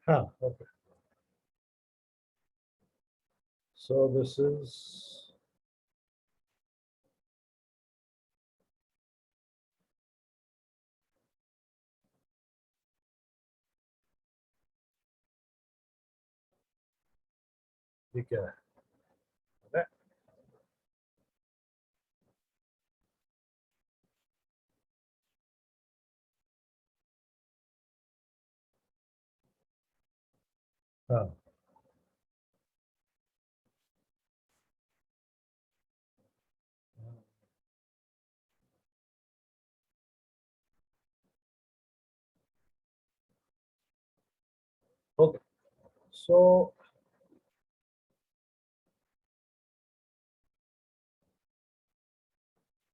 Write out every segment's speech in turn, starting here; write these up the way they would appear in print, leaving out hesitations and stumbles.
Okay. So this is ये क्या है? हाँ, okay. So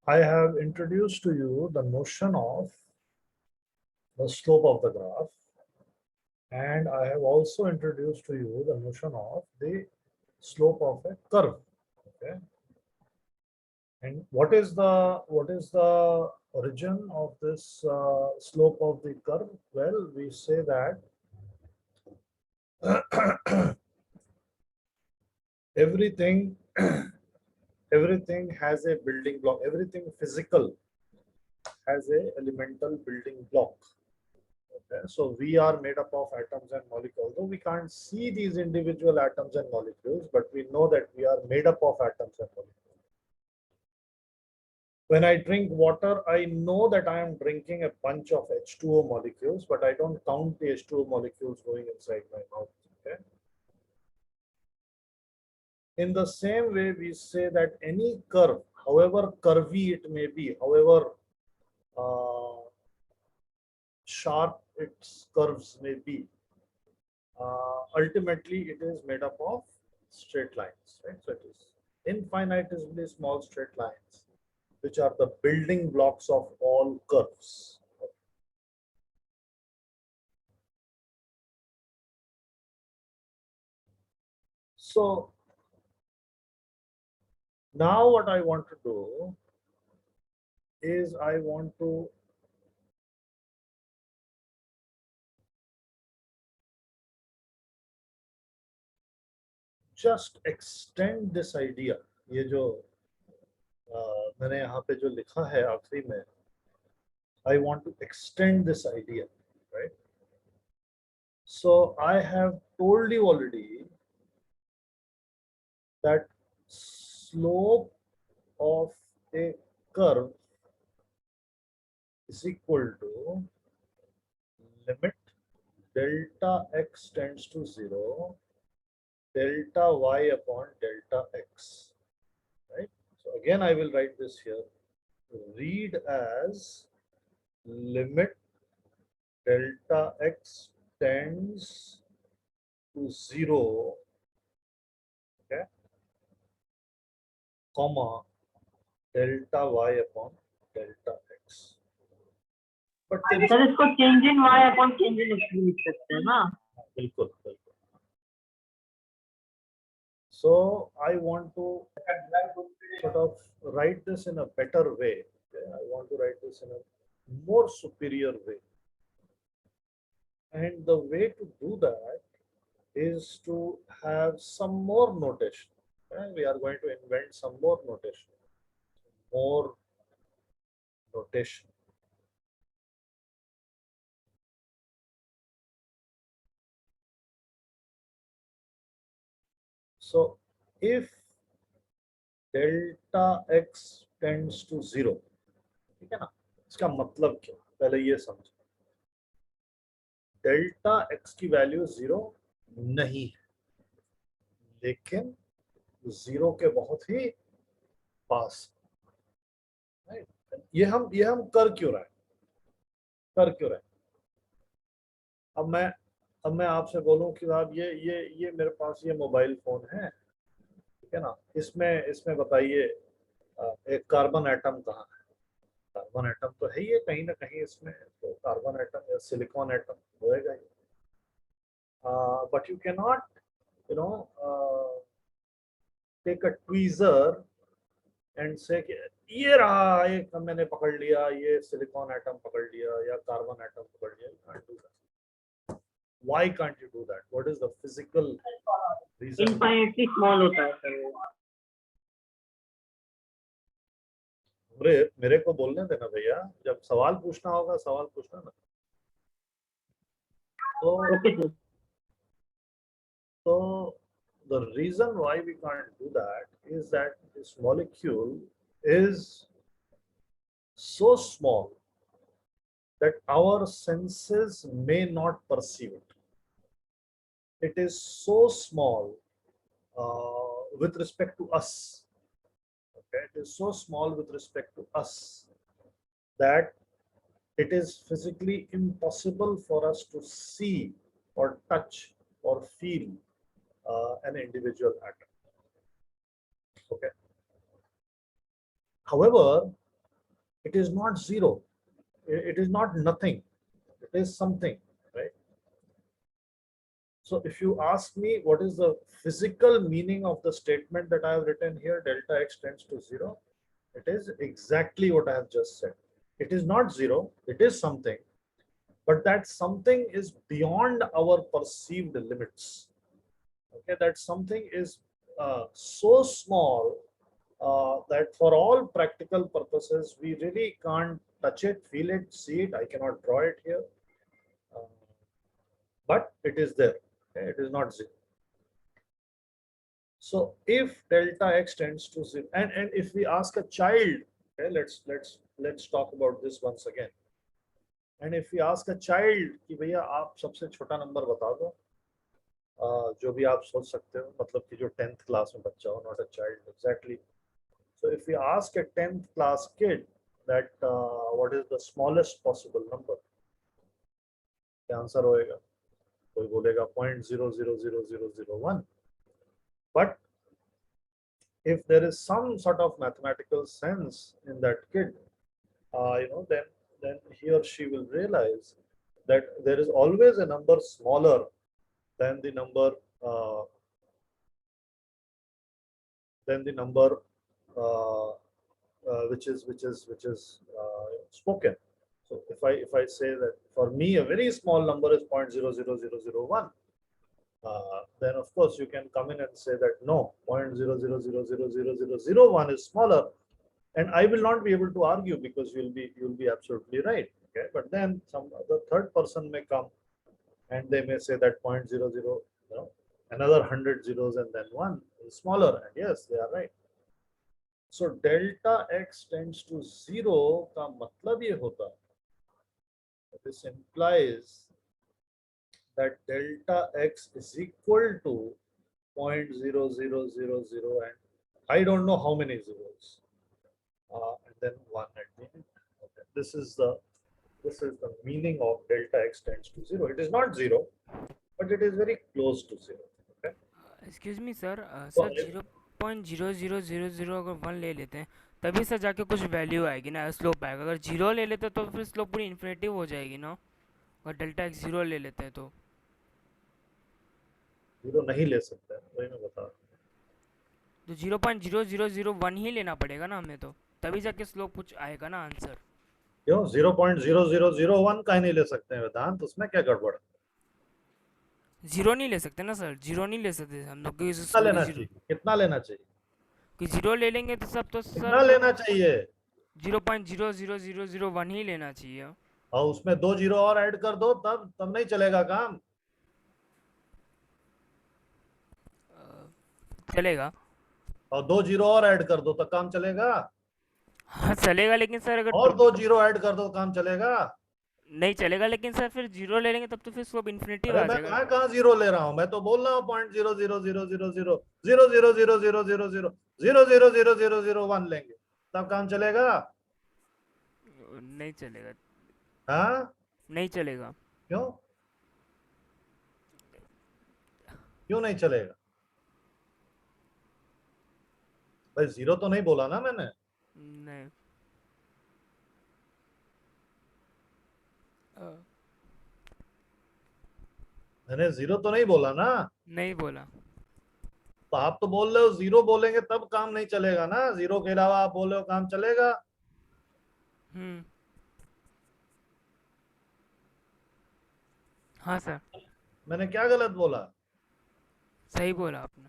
I have introduced to you the notion of the slope of the graph, and I have also introduced to you the notion of the slope of a curve. Okay. And what is the origin of this slope of the curve? Well, we say that everything everything has a building block. Everything physical has a elemental building block. Okay? So we are made up of atoms and molecules. Though we can't see these individual atoms and molecules, but we know that we are made up of atoms and molecules. When I drink water, I know that I am drinking a bunch of H2O molecules, but I don't count the H2O molecules going inside my mouth. Okay? In the same way, we say that any curve, however curvy it may be, however uh, sharp its curves may be, ultimately it is made up of straight lines, right? So it is infinitesimally small straight lines, which are the building blocks of all curves. So now what I want to do is I want to just extend this idea. ये जो मैंने यहाँ पे जो लिखा है आखिरी में, I want to extend this idea, right? So I have told you already that slope of a curve is equal to limit delta x tends to 0, delta y upon delta x, right? So again, I will write this here. Read as limit delta x tends to 0, okay, comma delta y upon delta x. But sir इसको change in y upon change in x भी लिख सकते हैं ना? बिल्कुल बिल्कुल. So I want to sort of write this in a better way. Okay? I want to write this in a more superior way. And the way to do that is to have some more notation. Okay? We are going to invent some more notation. More notation. So if delta x tends to 0, ठीक है ना? इसका मतलब क्या? पहले ये समझो. Delta x की वैल्यू 0 नहीं है, लेकिन 0 के बहुत ही पास. ये हम कर क्यों रहे हैं? कर क्यों रहे हैं? अब मैं आपसे बोलूं कि आप ये मेरे पास ये मोबाइल फोन है, ठीक है ना? इसमें इसमें बताइए एक कार्बन एटम कहाँ है? कार्बन एटम तो है ही कहीं ना कहीं इसमें, तो कार्बन एटम या सिलिकॉन एटम होएगा ही. But you can not you know take a tweezer and say ये रहा, एक मैंने पकड़ लिया, ये सिलिकॉन एटम पकड़ लिया या कार्बन एटम पकड़ लिया. Why can't you do that? What is the physical reason? Infinitely small होता है सर वो। मेरे को बोलने देना भैया, जब सवाल पूछना होगा सवाल पूछना ना। तो okay sir. So the reason why we can't do that is that this molecule is so small that our senses may not perceive it. It is so small with respect to us. Okay, it is so small with respect to us that it is physically impossible for us to see or touch or feel an individual atom. Okay. However, it is not zero. It is not nothing. It is something, right? So if you ask me what is the physical meaning of the statement that I have written here, delta x tends to zero, it is exactly what I have just said. It is not zero, it is something, but that something is beyond our perceived limits. Okay, that something is so small that for all practical purposes, we really can't touch it, feel it, see it. I cannot draw it here, but it is there. Okay? It is not zero. So if delta x tends to zero, and if we ask a child, okay, let's talk about this once again. And if we ask a child कि भैया आप सबसे छोटा number बता दो, जो भी आप सोच सकते हो, मतलब कि जो 10th class में बच्चा हो, not a child exactly. So if we ask a 10th class kid that what is the smallest possible number, क्या आंसर होएगा? कोई बोलेगा 0.000001. But if there is some sort of mathematical sense in that kid, then he or she will realize that there is always a number smaller than the number which is spoken. So if I say that for me a very small number is 0.00001, then of course you can come in and say that no, 0.0000001 is smaller, and I will not be able to argue because you'll be absolutely right. Okay, but then some other third person may come and they may say that 0.00, another 100 zeros and then 1 is smaller, and yes, they are right. So delta x tends to 0 का मतलब ये होता है, this implies that delta x is equal to 0.0000, and I don't know how many zeros, and then 1 at the end. Okay. This is the meaning of delta x tends to 0. It is not 0, but it is very close to 0. Okay. Excuse me sir, So sir 0.0000 अगर 1 ले लेते हैं तभी sir जाके कुछ value आएगी ना, slope आएगा। अगर 0 ले लेते तो फिर स्लोप पूरी इन्फिनेटिव हो जाएगी ना। और डेल्टा एक्स 0 ले लेते हैं तो 0 नहीं ले सकते, वही मैं बता रहा हूँ। 0.0001 ही लेना पड़ेगा ना हमें, तो तभी जाके स्लोप कुछ आएगा ना आंसर। क्यों 0.0001 का ही नहीं ले सकते हैं वेदांत? उसमें क्या गड़बड़ है? 0 नहीं ले सकते ना सर, 0 नहीं ले सकते हम लोग, कितना लेना चाहिए? कितना लेना चाहिए? कि 0 ले लेंगे तो सब तो कितना सर लेना चाहिए? 0.00001 ही लेना चाहिए। और उसमें 2 जीरो और ऐड कर दो, तब नहीं चलेगा काम। चलेगा। और 2 जीरो और ऐड कर दो तो काम चलेगा। हाँ चलेगा, लेकिन सर अगर और 2 जीरो ऐड कर दो काम चलेगा। नहीं चलेगा, लेकिन सर फिर 0 ले लेंगे तब तो फिर स्लोप इन्फिनिटी आ जाएगा। मैं कहाँ 0 ले रहा हूँ? मैं तो बोल रहा हूँ 0.00000000000000001 लेंगे तब काम चलेगा। नहीं चलेगा। हाँ, नहीं चलेगा। क्यों? क्यों नहीं चलेगा भाई? 0 तो नहीं बोला ना मैंने। नहीं। मैंने 0 तो नहीं बोला ना। नहीं बोला। तो आप तो बोल रहे हो 0 बोलेंगे तब काम नहीं चलेगा ना, 0 के अलावा आप बोल रहे हो काम चलेगा। हाँ सर। मैंने क्या गलत बोला? सही बोला आपने।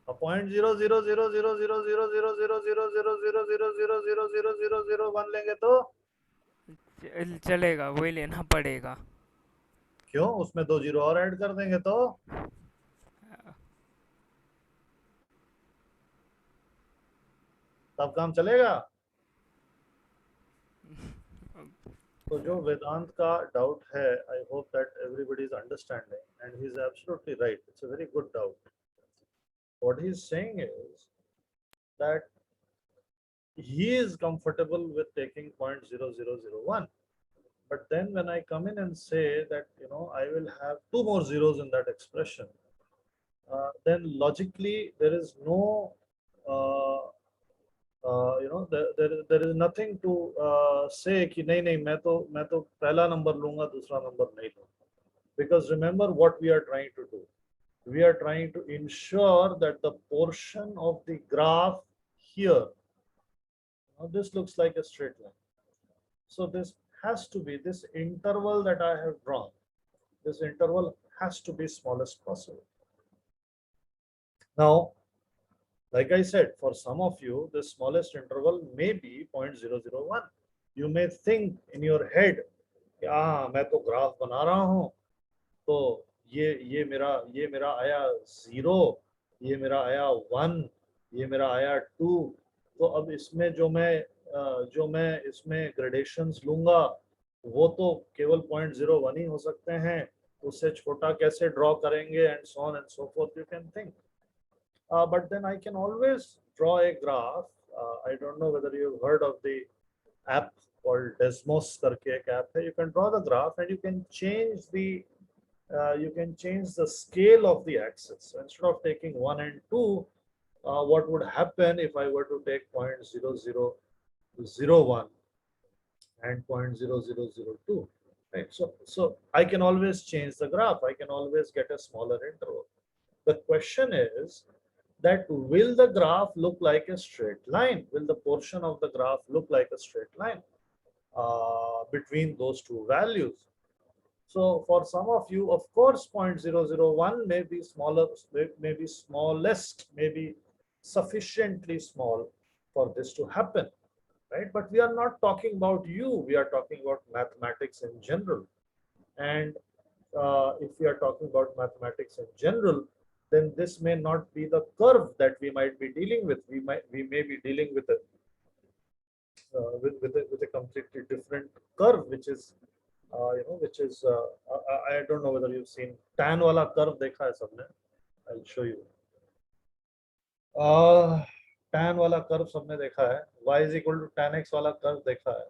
0.000000000000000001 लेंगे तो चलेगा, वही लेना पड़ेगा। क्यों? उसमें 2 जीरो और ऐड कर देंगे तो तब काम चलेगा। तो जो वेदांत का डाउट है, I hope that everybody is understanding and he is absolutely right, it's a very good doubt. What he is saying is that he is comfortable with taking 0.0001, but then when I come in and say that I will have 2 more zeros in that expression, then logically there is no uh, there is nothing to say कि नहीं मैं तो पहला number लूंगा दूसरा number नहीं लूंगा, because remember what we are trying to do. We are trying to ensure that the portion of the graph here, this looks like a straight line. So this has to be, this interval that I have drawn, this interval has to be smallest possible. Now, like I said, for some of you, the smallest interval may be 0.001. You may think in your head, मैं तो graph बना रहा हूँ, तो ये मेरा आया 0, ये मेरा आया 1, ये मेरा आया 2। तो अब इसमें जो मैं इसमें ग्रेडेशंस लूंगा वो तो केवल 0.01 ही हो सकते हैं, उससे छोटा कैसे ड्रॉ करेंगे, and so on and so fourth you can think. But then I can always draw a graph. I don't know whether you've heard of the app called Desmos करके एक app है. You can draw the graph and you can change the scale of the axis. So instead of taking 1 and 2, what would happen if I were to take 0.0001 and 0.0002? Right. So I can always change the graph. I can always get a smaller interval. The question is that will the graph look like a straight line? Will the portion of the graph look like a straight line between those two values? So for some of you, of course, 0.001 may be smaller, may be smallest, may be sufficiently small for this to happen, right? But we are not talking about you. We are talking about mathematics in general. And if we are talking about mathematics in general, then this may not be the curve that we might be dealing with. We may be dealing with a completely different curve, which is I don't know whether you've seen tan wala curve देखा है सबने? I'll show you. tan वाला curve सबने देखा है, y is equal to tan x वाला curve देखा है।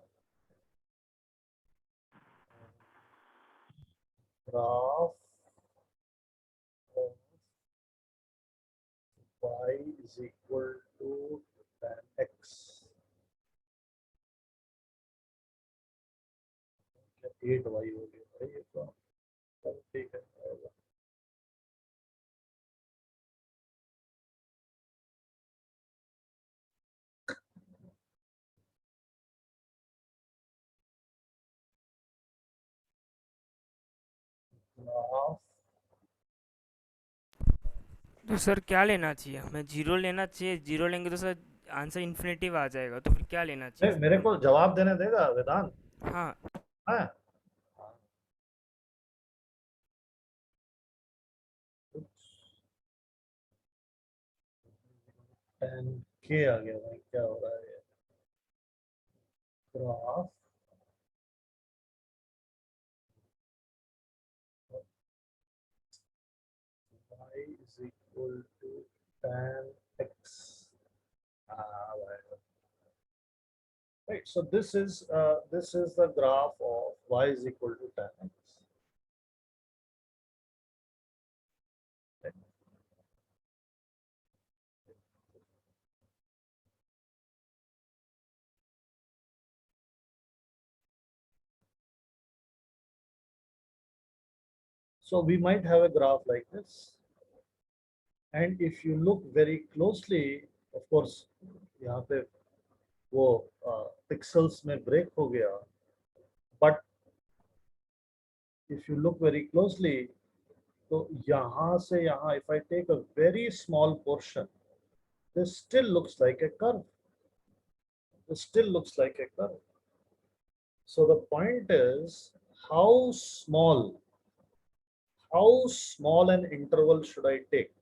Graph y is equal to tan x, 8y हो गया भाई, ये तो ठीक है। ग्राफ तो सर क्या लेना चाहिए हमें? जीरो लेना चाहिए? जीरो लेंगे तो सर आंसर इन्फिनेटिव आ जाएगा, तो फिर क्या लेना चाहिए? मेरे को जवाब देने देगा वेदांत? हाँ। हाँ, tan k आ गया भाई, क्या हो रहा है? Graph y is equal to tan x. Right. So this is the graph of y is equal to tan x. Right. So we might have a graph like this, and if you look very closely, of course, यहाँ पे वो pixels में break हो गया, but if you look very closely, तो यहाँ से यहाँ, if I take a very small portion, this still looks like a curve. This still looks like a curve. So the point is, how small an interval should I take?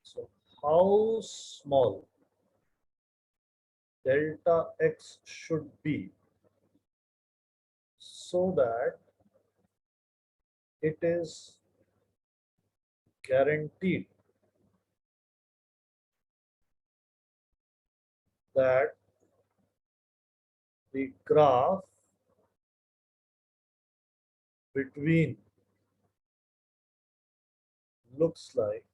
So how small delta x should be so that it is guaranteed that the graph between looks like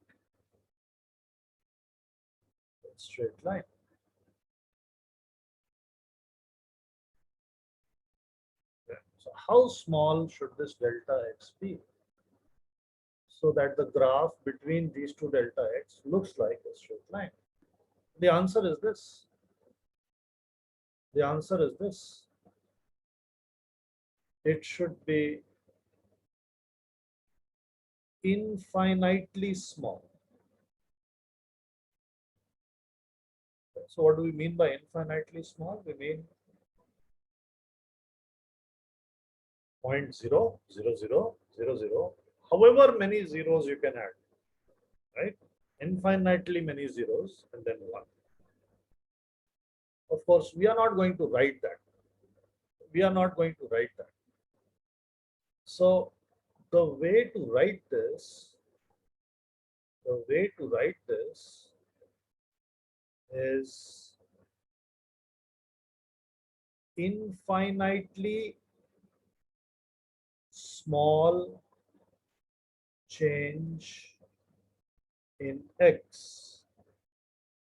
a straight line. Okay. So how small should this delta x be so that the graph between these two delta x looks like a straight line? The answer is this. The answer is this. It should be infinitely small. So what do we mean by infinitely small? We mean 0.00000, however many zeros you can add, right? Infinitely many zeros and then 1. Of course, we are not going to write that. We are not going to write that. So the way to write this, is infinitely small change in x,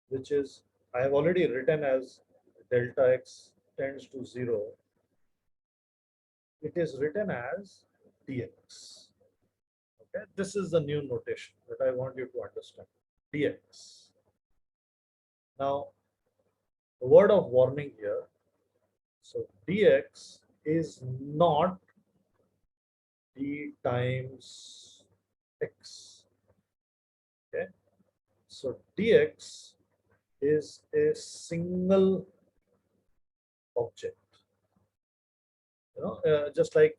which is, I have already written as delta x tends to 0. It is written as dx. Okay, this is the new notation that I want you to understand. Dx. Now, a word of warning here. So dx is not d times x. Okay, so dx is a single object. You know, just like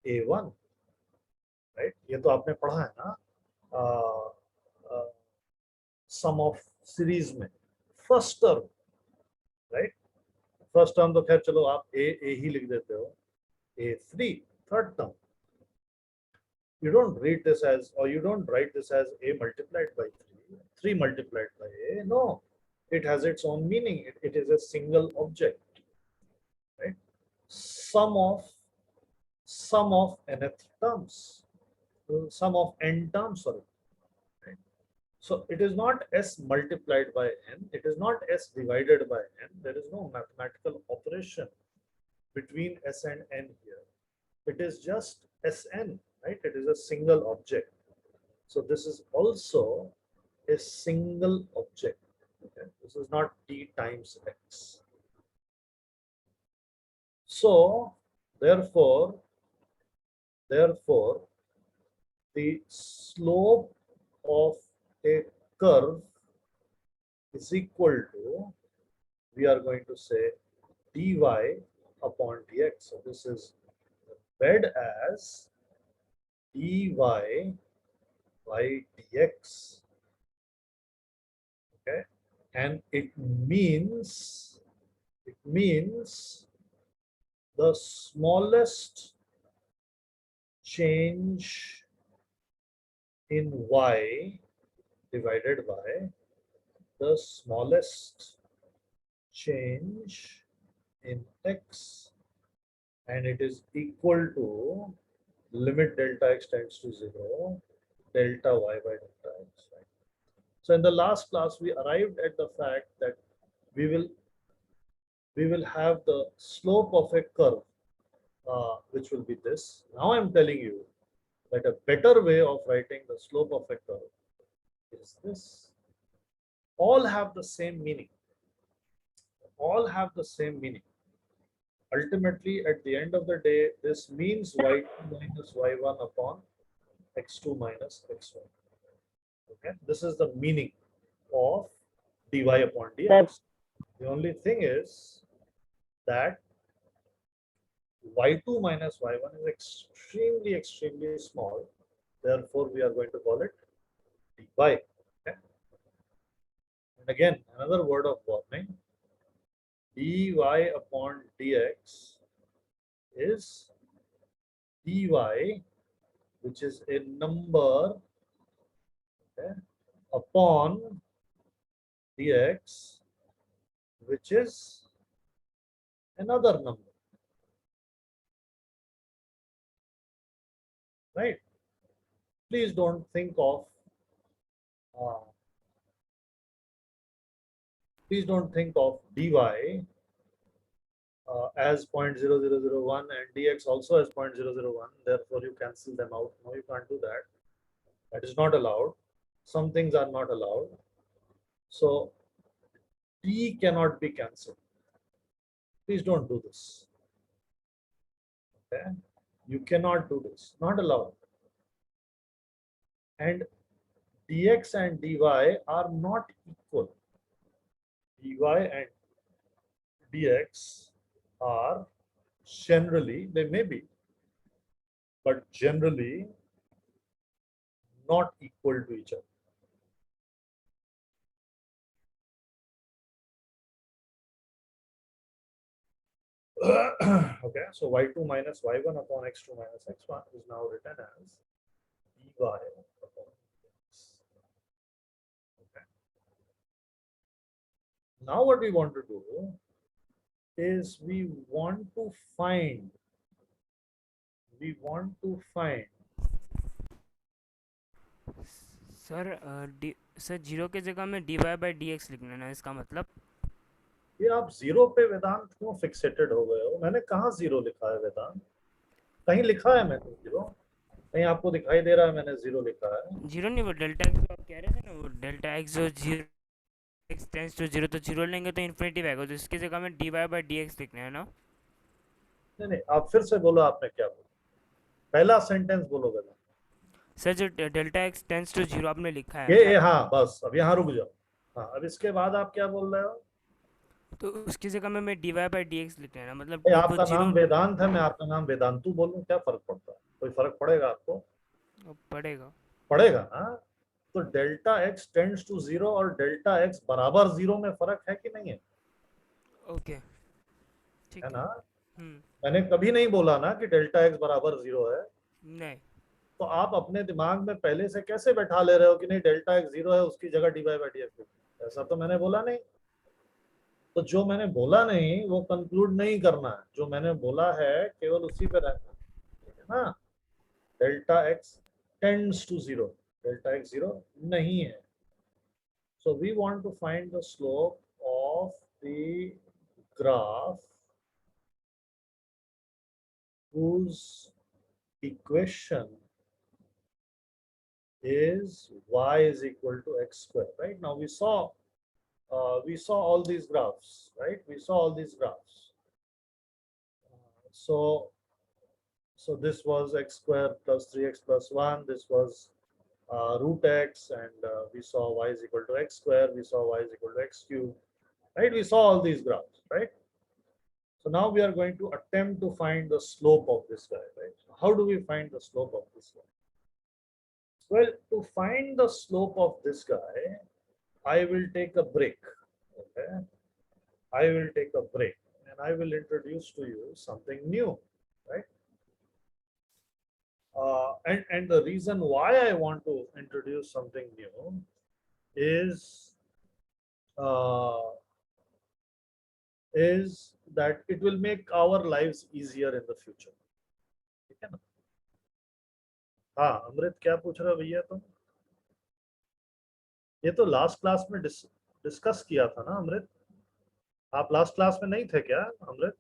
a1, right? ये तो आपने पढ़ा है ना सम of series में first term, right? First term तो खैर चलो आप ए ही लिख देते हो, a3 third term. You don't read this as, or you don't write this as a multiplied by 3 multiplied by a. No, it has its own meaning. It is a single object, right? Sum of nth terms, sum of n terms, sorry. Right? So it is not s multiplied by n. It is not s divided by n. There is no mathematical operation between s and n here. It is just Sn, right? It is a single object. So this is also a single object. Okay? This is not d times x. So therefore, the slope of a curve is equal to, we are going to say, dy upon dx. So this is read as dy by dx. Okay, and it means the smallest change in y divided by the smallest change in x, and it is equal to limit delta x tends to 0, delta y by delta x. Right? So in the last class, we arrived at the fact that we will have the slope of a curve, which will be this. Now I'm telling you that a better way of writing the slope of a curve is this. All have the same meaning. All have the same meaning. ultimately at the end of the day, this means y2 minus y1 upon x2 minus x1. Okay, this is the meaning of dy upon dx. The only thing is that y2 minus y1 is extremely small. Therefore, we are going to call it dy. Okay? And again, another word of warning, dy upon dx is dy, which is a number, okay, upon dx, which is another number. Right? Please don't think of dy as 0.0001 and dx also as 0.001. Therefore, you cancel them out. No, you can't do that. That is not allowed. Some things are not allowed. So d cannot be cancelled. Please don't do this. Okay? You cannot do this. Not allowed. And dx and dy are not equal. Dy and dx are generally, they may be, but generally not equal to each other. Okay, so y2 minus y1 upon x2 minus x1 is now written as dy upon x. Okay. Now what we want to do is we want to find sir zero की जगह में dy by dx लिखना है ना, इसका मतलब ये आप जीरो पे वेदांत क्यों फिक्सेटेड हो गए हो? मैंने कहाँ जीरो लिखा है वेदांत? कहीं लिखा है मैंने जीरो? कहीं आपको दिखाई दे रहा है मैंने जीरो लिखा है? जीरो नहीं, वो डेल्टा एक्स आप कह रहे थे ना, वो डेल्टा एक्स जो zero x tends to zero, तो जीरो लेंगे तो इन्फिनिटी आएगा, तो इसकी जगह में dy by dx लिखना है ना। नहीं, आप फिर से बोलो, आपने क्या बोला? पहला सेंटेंस बोलो वेदांत। सर जो delta x tends to zero आपने लिखा है ये हाँ, बस अब यहाँ रुक जाओ। हाँ, अब इसके बाद आप क्या बोल रहे हो? तो उसकी जगह में मैं dy by dx लिखना है ना, मतलब भाई, वो आपका जीरो नाम वेदांत है, मैं आपका नाम वेदांतु बोलूं, क्या फर्क पड़ता है? कोई फर्क पड़ेगा आपको? पड़ेगा। पड़ेगा ना? तो delta x tends to zero और डेल्टा एक्स बराबर जीरो में फर्क है कि नहीं है? ओके, ठीक है है। ना? मैंने कभी नहीं बोला ना कि डेल्टा एक्स बराबर जीरो है। नहीं, तो आप अपने दिमाग में पहले से कैसे बैठा ले रहे हो कि नहीं डेल्टा एक्स जीरो है, उसकी जगह D by by D x? ऐसा तो मैंने बोला नहीं। तो जो मैंने बोला नहीं वो कंक्लूड नहीं करना है, जो मैंने बोला है केवल उसी पे रहना है ना? Delta x tends to zero, delta x zero नहीं है। So we want to find the slope of the graph whose equation is y is equal to x square. Right now we saw all these graphs. Right, we saw all these graphs. So this was x square plus 3x plus 1. This was root x, and we saw y is equal to x square. We saw y is equal to x cube. Right, we saw all these graphs. Right. So now we are going to attempt to find the slope of this guy, right? So how do we find the slope of this guy? Well, to find the slope of this guy, I will take a break. Okay, I will take a break and I will introduce to you something new, right? And the reason why I want to introduce something new is that it will make our lives easier in the future. ठीक है ना? हाँ, अमृत क्या पूछ रहे हो भैया तुम? ये तो लास्ट क्लास में डिस्कस किया था ना अमृत? आप लास्ट क्लास में नहीं थे क्या अमृत?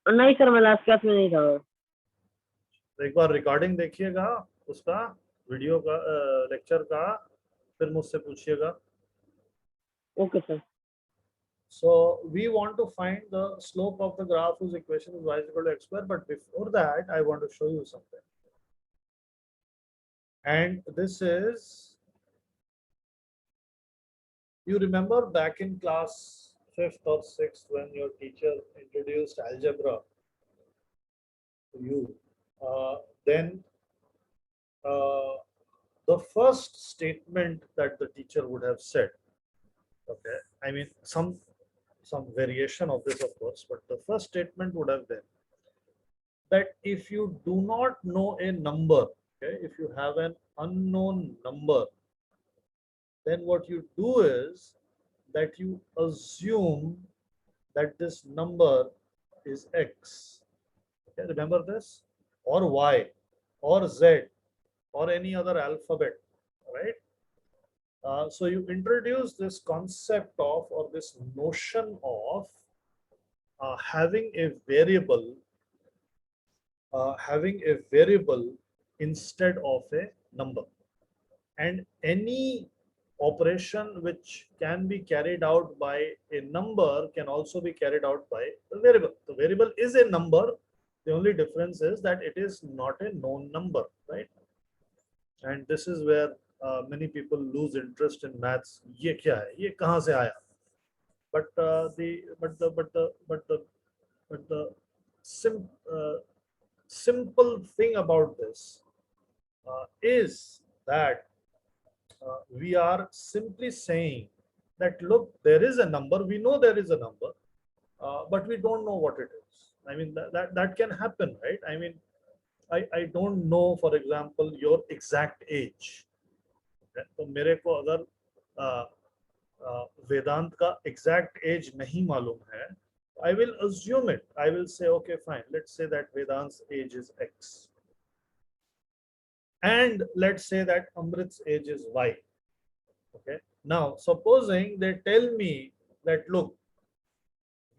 नहीं सर, मैं लास्ट क्लास में नहीं था। एक बार रिकॉर्डिंग देखिएगा उसका, वीडियो का, लेक्चर का, फिर मुझसे पूछिएगा। Okay sir. So we want to find the slope of the graph whose equation is y is equal to x square. But before that, I want to show you something. And this is, you remember back in class 5th or 6th when your teacher introduced algebra to you, then the first statement that the teacher would have said, okay, I mean some variation of this of course, but the first statement would have been that if you do not know a number, okay, if you have an unknown number, then what you do is that you assume that this number is x. Okay, remember this, or y, or z, or any other alphabet, right? So you introduce this concept of, or this notion of having a variable instead of a number, and any operation which can be carried out by a number can also be carried out by the variable. The variable is a number. The only difference is that it is not a known number, right? And this is where many people lose interest in maths. ये क्या है? ये कहाँ से आया? But the simple thing about this is that we are simply saying that look, there is a number, we know there is a number, but we don't know what it is. I mean that can happen, right? I mean I don't know, for example, your exact age. तो मेरे को अगर वेदांत का exact age नहीं मालूम है, I will assume it. I will say, okay, fine. Let's say that Vedant's age is X. And let's say that Amrit's age is Y. Okay. Now, supposing they tell me that, look,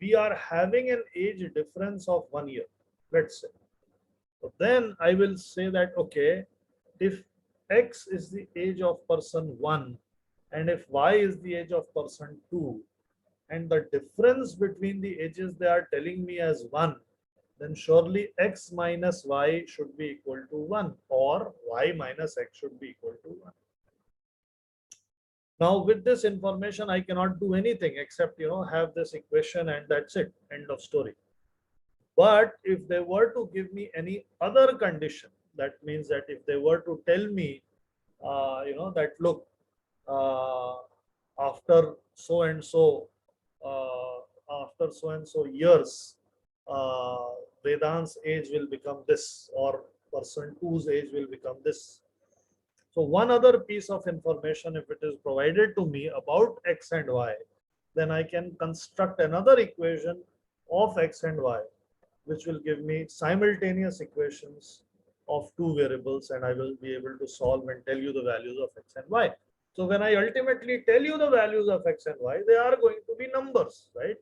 we are having an age difference of 1 year, let's say. So then I will say that, okay, if X is the age of person 1, and if Y is the age of person 2, and the difference between the ages they are telling me as 1, then surely X minus Y should be equal to 1, or Y minus X should be equal to 1. Now with this information, I cannot do anything except, have this equation and that's it, end of story. But if they were to give me any other condition, that means that if they were to tell me, that look, after so and so, years, Vedant's age will become this, or person 2's age will become this. So one other piece of information, if it is provided to me about X and Y, then I can construct another equation of X and Y, which will give me simultaneous equations of two variables, and I will be able to solve and tell you the values of X and Y. So when I ultimately tell you the values of X and Y, they are going to be numbers, right?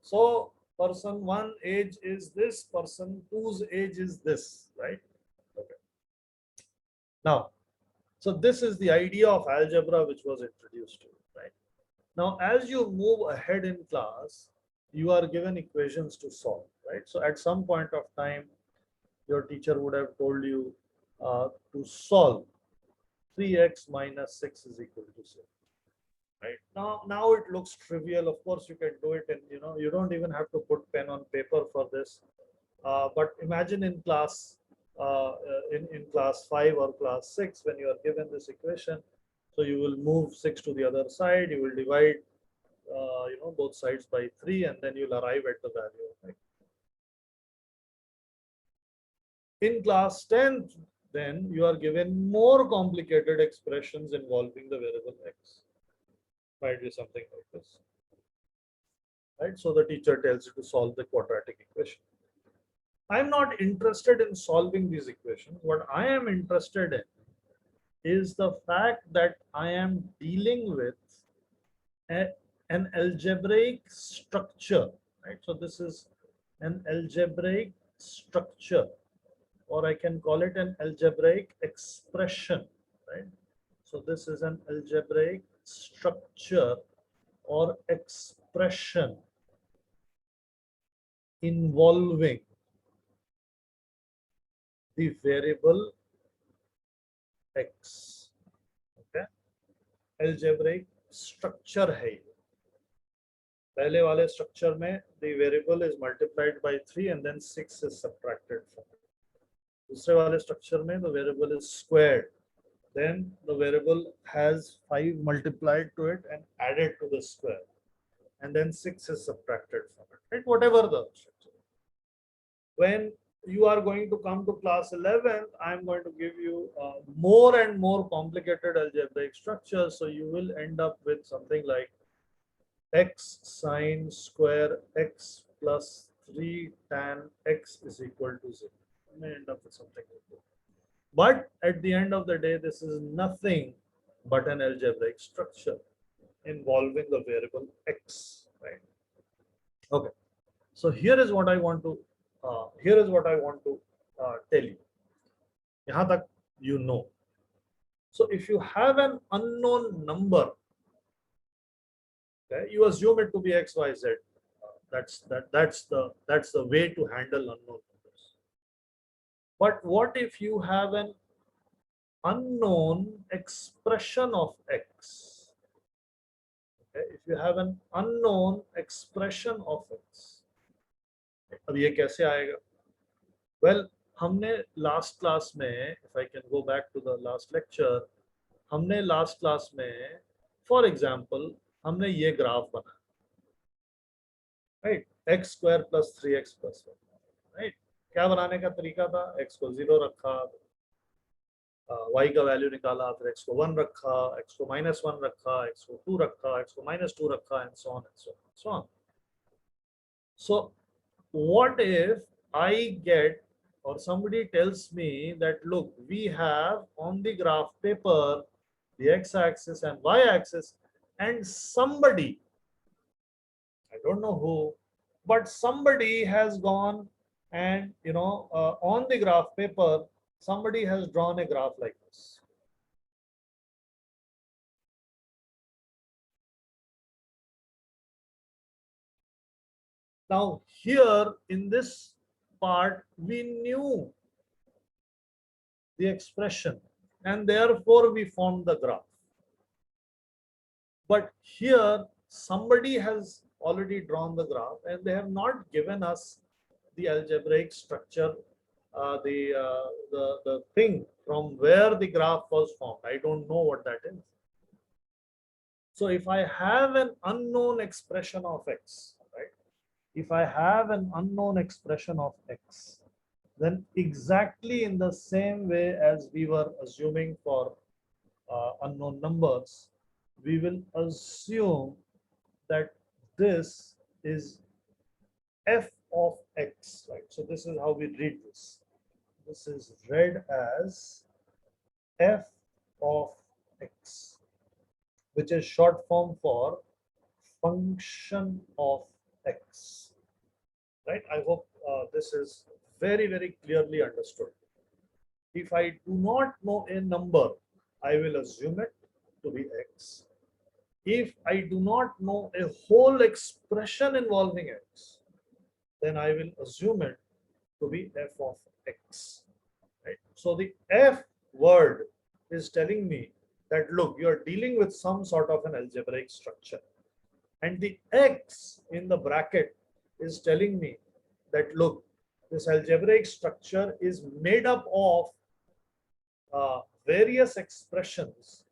So person 1 age is this, person 2's age is this, right? Okay. Now, so this is the idea of algebra which was introduced to you, right? Now, as you move ahead in class, you are given equations to solve, right? So at some point of time, your teacher would have told you to solve 3x minus 6 is equal to 6. Right now it looks trivial. Of course, you can do it, and you don't even have to put pen on paper for this. But imagine in class in class 5 or class 6, when you are given this equation, so you will move 6 to the other side. You will divide both sides by 3, and then you'll arrive at the value. Right? In class 10, then you are given more complicated expressions involving the variable x. Might be something like this, right? So the teacher tells you to solve the quadratic equation. I'm not interested in solving these equations. What I am interested in is the fact that I am dealing with an algebraic structure, right? So this is an algebraic structure, or I can call it an algebraic expression, right? So this is an algebraic structure or expression expression involving the variable x. Okay, algebraic structure है ये. पहले वाले structure में the variable is multiplied by 3 and then 6 is subtracted from it. दूसरे वाले structure में the variable is squared, then the variable has 5 multiplied to it and added to the square, and then 6 is subtracted from it, right? Whatever the structure. When you are going to come to class 11th, I am going to give you more and more complicated algebraic structures, so you will end up with something like x sine square x plus 3 tan x is equal to 0. You may end up with something like that. But at the end of the day, this is nothing but an algebraic structure involving the variable x, right? Okay, so here is what I want to tell you. यहाँ तक you know. So if you have an unknown number, okay, you assume it to be x, y, z. That's the way to handle unknown numbers. But what if you have an unknown expression of x? Okay, if you have an unknown expression of x, अब ये कैसे आएगा? Well, हमने last class में, if I can go back to the last lecture, हमने last class में, for example, हमने ये ग्राफ बनाया, right? x square plus 3x plus 1, right? क्या बनाने का तरीका था? x को 0 रखा, y का वैल्यू निकाला, फिर x को 1 रखा, x को -1 रखा, x को 2 रखा, x को -2 रखा, and so on and so on and so on. So what if I get, or somebody tells me that, look, we have on the graph paper the x-axis and y-axis, and somebody, I don't know who, but somebody has gone and, on the graph paper, somebody has drawn a graph like this. Now here in this part, we knew the expression and therefore we formed the graph. But here somebody has already drawn the graph and they have not given us the algebraic structure, the thing from where the graph was formed. I don't know what that is. So if I have an unknown expression of x, right? If I have an unknown expression of x, then exactly in the same way as we were assuming for unknown numbers, we will assume that this is f of x, right? So this is how we read this. This is read as f of x, which is short form for function of x, right? I hope this is very, very clearly understood. If I do not know a number, I will assume it to be x. If I do not know a whole expression involving x, then I will assume it to be f of x, right? So the f word is telling me that, look, you are dealing with some sort of an algebraic structure, and the x in the bracket is telling me that, look, this algebraic structure is made up of various expressions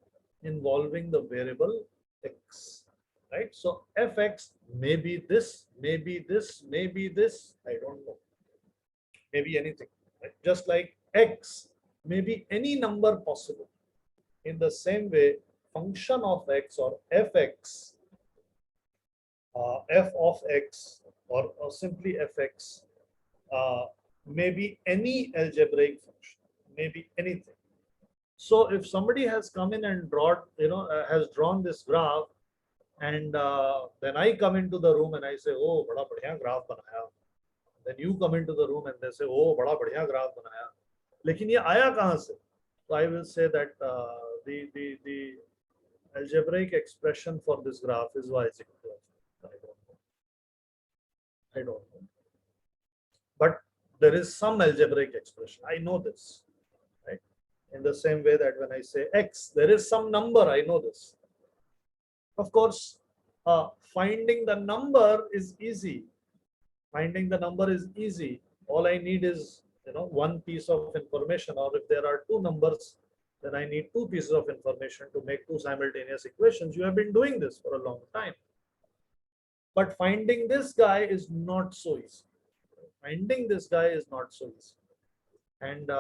involving the variable x, right? So fx may be this, maybe this, maybe this, I don't know, maybe anything, right? Just like x may be any number possible. In the same way, function of x or fx, f of x or simply fx may be any algebraic function, may be anything. So if somebody has come in and has drawn this graph, and then I come into the room and I say, oh, बड़ा बढ़िया graph बनाया. Then you come into the room and they say, oh, बड़ा बढ़िया graph बनाया. लेकिन ये आया कहाँ से? So I will say that the algebraic expression for this graph is y is equal to, I don't know. I don't know. But there is some algebraic expression. I know this, right? In the same way that when I say x, there is some number. I know this. Of course, finding the number is easy. Finding the number is easy. All I need is one piece of information, or if there are two numbers, then I need two pieces of information to make two simultaneous equations. You have been doing this for a long time. But finding this guy is not so easy. Finding this guy is not so easy. And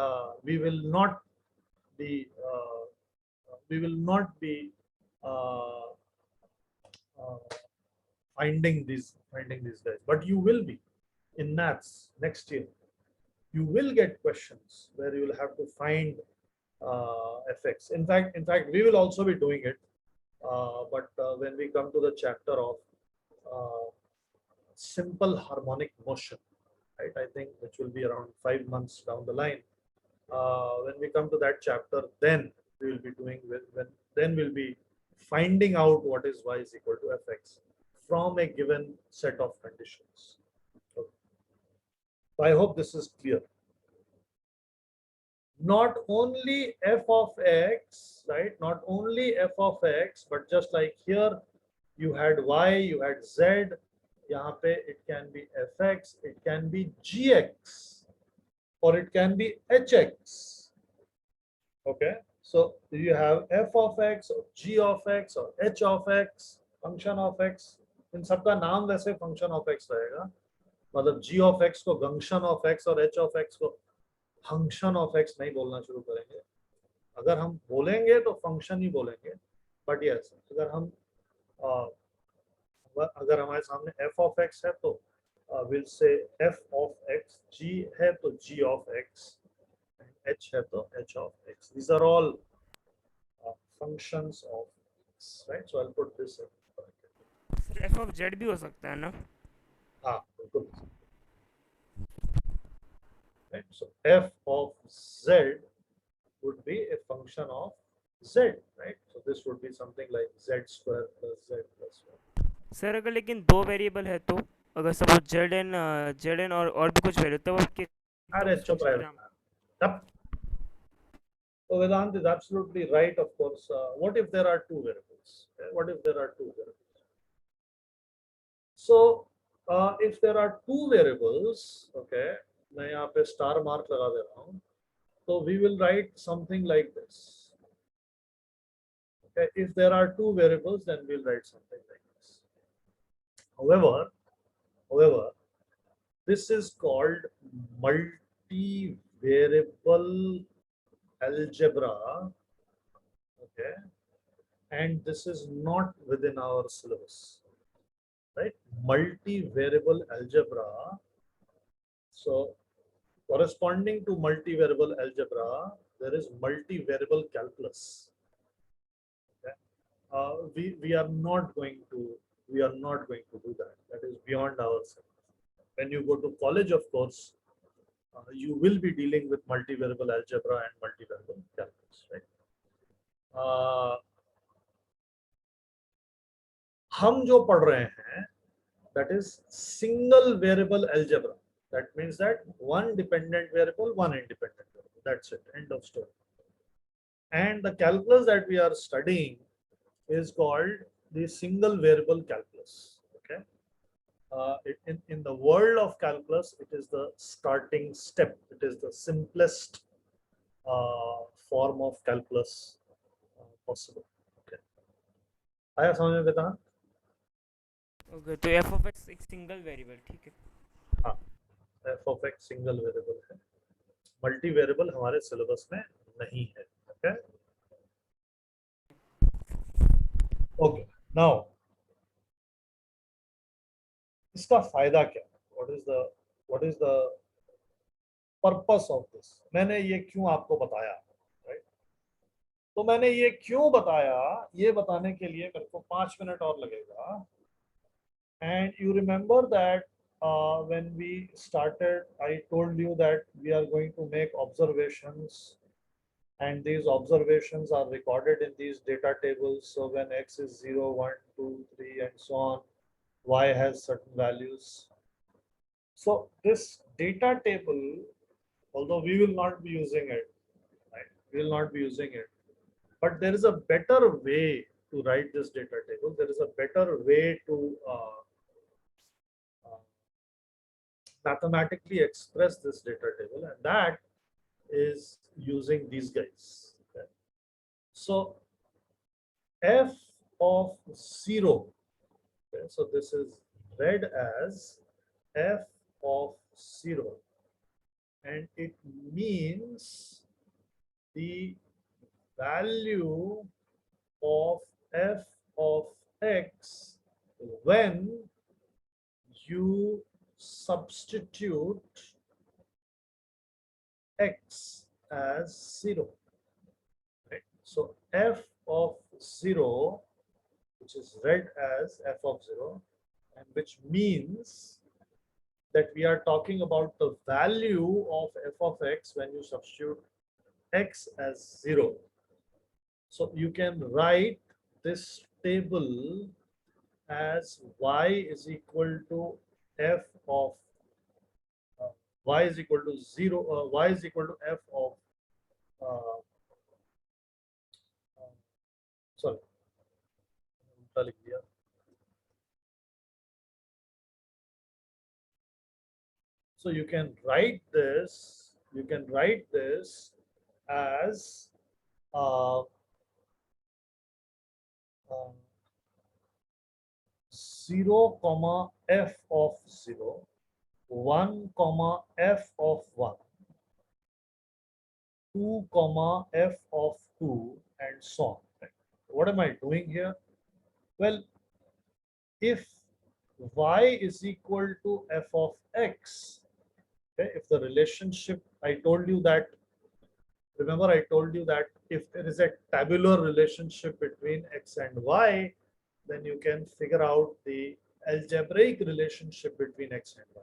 we will not be uh, finding these guys, but you will be in maths next year. You will get questions where you will have to find fx. In fact, we will also be doing it, but when we come to the chapter of simple harmonic motion, right? I think which will be around 5 months down the line. When we come to that chapter, then we will be doing then we'll be finding out what is y is equal to fx from a given set of conditions. Okay. So I hope this is clear. Not only f of x, right? Not only f of x, but just like here, you had y, you had z. Yahan pe it can be fx, it can be gx, or it can be hx. Okay, so you have f of x or g of x or h of x, function of x. इन सबका नाम वैसे function of x रहेगा. मतलब g of x को function of x और h of x को function of x नहीं बोलना शुरू करेंगे. अगर हम बोलेंगे तो function ही बोलेंगे. But yes, अगर हमारे सामने f of x है तो we'll say f of x, g है तो g of x, h है तो h of x. These are all functions of x, right? So I'll put this in. f of z भी हो सकता है ना? हाँ, बिल्कुल. Right. So f of z would be a function of z, right? So this would be something like z square plus z plus 1. Sir अगर लेकिन दो वेरिएबल है तो अगर सपोज जेड एन और भी कुछ वेरिएबल तो वो अरे चुप रहे. So Vedant is absolutely right, of course. What if there are two variables? Okay? What if there are two variables? So if there are two variables, okay, मैं यहाँ पे star mark लगा दे रहा हूँ. So we will write something like this. Okay, if there are two variables, then we'll write something like this. However, this is called multivariable algebra. Okay, and this is not within our syllabus, right? Multivariable algebra. So corresponding to multivariable algebra, there is multivariable calculus. Okay? We are not going to do that. That is beyond our syllabus. When you go to college, of course, you will be dealing with multivariable algebra and multivariable calculus, right? हम जो पढ़ रहे हैं, that is single variable algebra. That means that one dependent variable, one independent variable. That's it. End of story. And the calculus that we are studying is called the single variable calculus. Okay. In the world of calculus, it is the starting step. It is the simplest form of calculus possible. Okay. आया समझ में बेटा? Okay, तो f of x एक single variable, ठीक है? हाँ, f of x single variable है. मल्टी वेरिएबल हमारे सिलेबस में नहीं है. ओके. ओके. नाउ इसका फायदा क्या? What is the purpose of this? मैंने ये क्यों आपको बताया, राइट? तो मैंने ये क्यों बताया, ये बताने के लिए मेरे को 5 मिनट और लगेगा. And you remember that when we started, I told you that we are going to make observations, and these observations are recorded in these data tables. So when x is 0, 1, 2, 3, and so on, y has certain values. So this data table, although we will not be using it, right? We will not be using it, but there is a better way to write this data table. There is a better way to uh, mathematically express this data table, and that is using these guys. Okay. So f of 0, okay, so this is read as f of 0, and it means the value of f of x when you substitute x as 0, right? So f of 0, which is read as f of 0, and which means that we are talking about the value of f of x when you substitute x as 0. So you can write this table as y is equal to f of uh, y is equal to 0, y is equal to f of uh, uh, sorry, उल्टा लिख दिया. So you can write this as uh, uh, 0 comma f of 0, 1 comma f of 1, 2 comma f of 2, and so on. Right? What am I doing here? Well, if y is equal to f of x, okay, if the relationship, I told you that, remember I told you that if there is a tabular relationship between x and y, then you can figure out the algebraic relationship between x and y.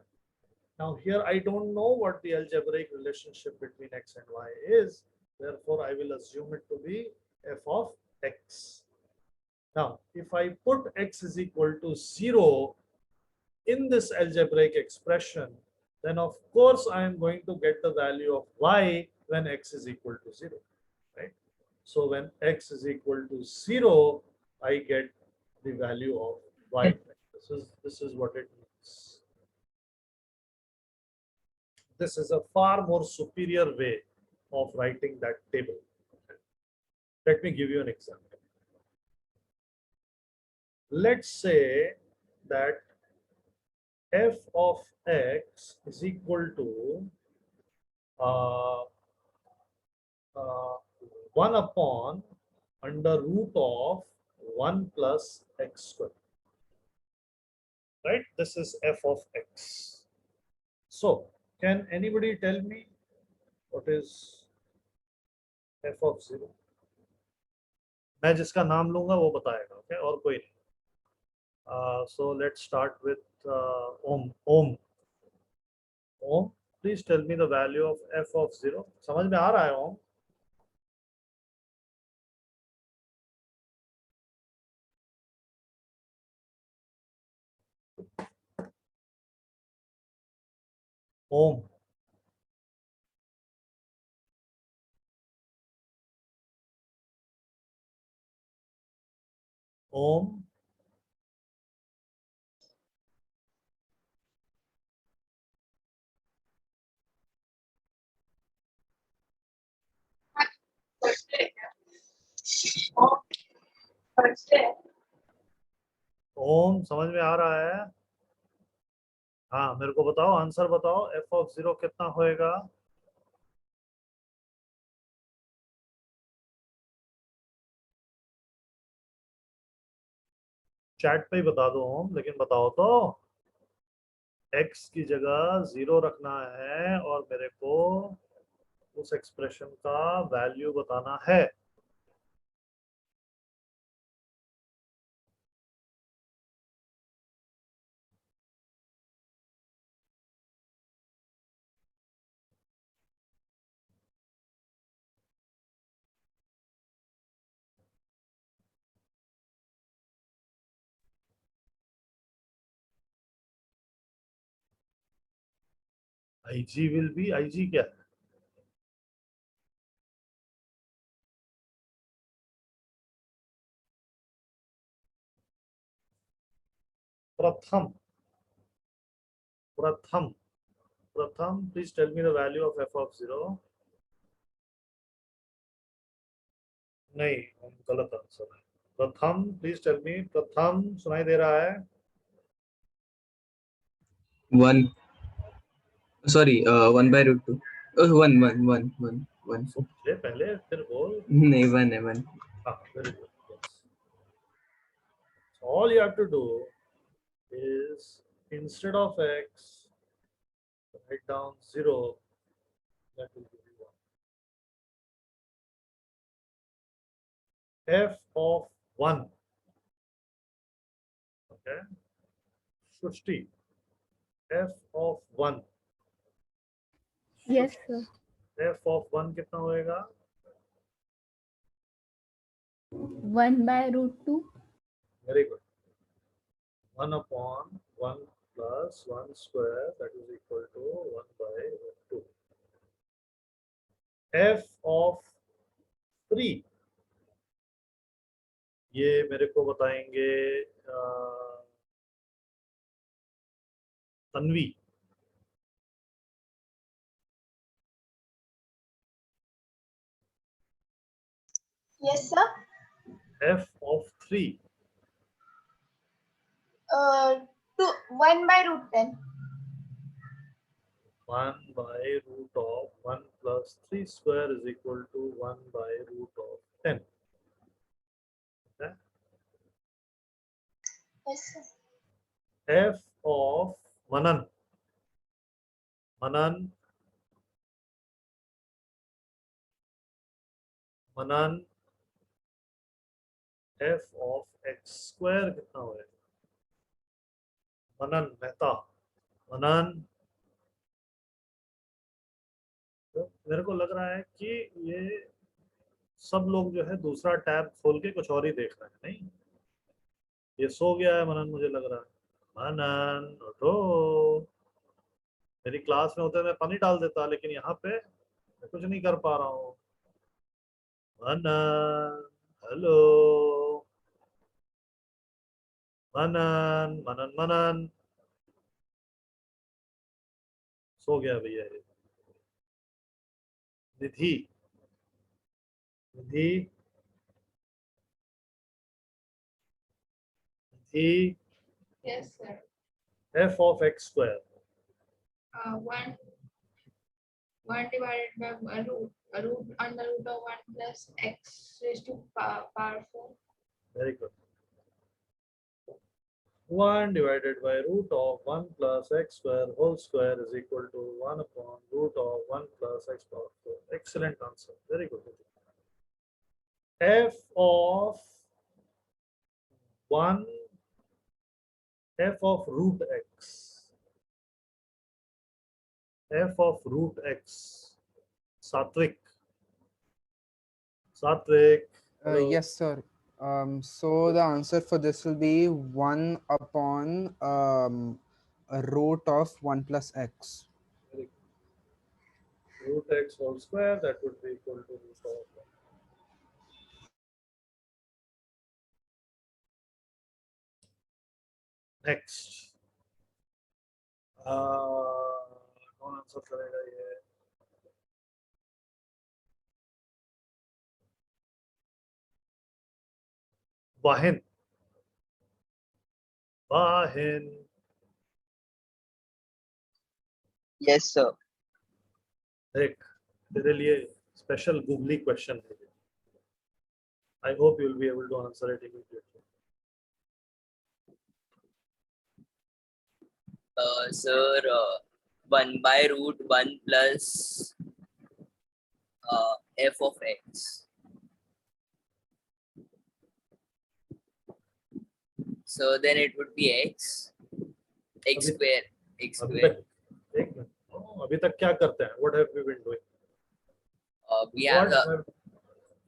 Now here I don't know what the algebraic relationship between x and y is, therefore I will assume it to be f of x. Now if I put x is equal to 0 in this algebraic expression, then of course I am going to get the value of y when x is equal to 0, right? So when x is equal to 0, I get the value of y. This is what it means. This is a far more superior way of writing that table. Let me give you an example. Let's say that f of x is equal to uh, uh, 1 upon under root of 1 plus x squared. Right? This is f of x. So, can anybody tell me what is f of 0? मैं जिसका नाम लूंगा वो बताएगा, okay? और कोई नहीं. So let's start with Om. Om, please tell me the value of f of 0. समझ में आ रहा है Om? Om. Om. ओम समझ में आ रहा है? हाँ मेरे को बताओ, आंसर बताओ, f of 0 कितना होएगा? चैट पे ही बता दो ओम, लेकिन बताओ तो. x की जगह 0 रखना है और मेरे को उस एक्सप्रेशन का वैल्यू बताना है. IG will be, IG क्या है? प्रथम, प्रथम, प्रथम, please tell me the value of f of 0. नहीं, गलत आंसर है। प्रथम, प्लीज टेल मी, प्रथम सुनाई दे रहा है? 1, sorry, 1 by root 2. 1. सोच पहले फिर बोल। नहीं, 1 है 1. हाँ, very good. Yes. So all you have to do is instead of x, write down 0. That will give you 1. F of 1. Okay. Shushti. F of 1. Yes, sir. F of 1 कितना होएगा? 1 by root 2. Very good. 1 upon 1 plus 1 square, that is equal to 1 by root 2. F of 3. ये मेरे को बताएंगे Tanvi. Yes, sir. F of 3. 1 by root 10. 1 by root of 1 plus 3 square is equal to 1 by root of 10. Okay. Yes, sir. F of Manan. Manan. Manan. F of x square कितना होगा? मनन मेहता, मनन। तो मेरे को लग रहा है कि ये सब लोग जो है दूसरा टैब खोल के कुछ और ही देख रहे हैं। नहीं, ये सो गया है मनन, मुझे लग रहा है। मनन उठो, मेरी क्लास में होते मैं पानी डाल देता, लेकिन यहाँ पे मैं कुछ नहीं कर पा रहा हूँ। मनन, हेलो मनन, मनन मनन सो गया भैया ये। निधि, निधि, निधि। Yes, sir. F of x square. 1 divided by root under root of 1 plus x raised to power 4. Very good. 1 divided by root of 1 plus x square whole square is equal to 1 upon root of 1 plus x power 4. Excellent answer. Very good. F of 1, f of root x. F of root x. Satvik. Satvik. hello. Yes, sir. So the answer for this will be 1 upon a root of 1 plus x. Very good. Root x whole square, that would be equal to root of 1. Next. कौन answer करेगा ये? वाहिन, वाहिन। Yes, sir. देख, तेरे लिए special googly question है। I hope you will be able to answer it immediately. Sir, 1 by root 1 plus f of x. So then it would be x square, x अभी square. तक एक minute, अभी तक क्या करते हैं? What have we been doing? We have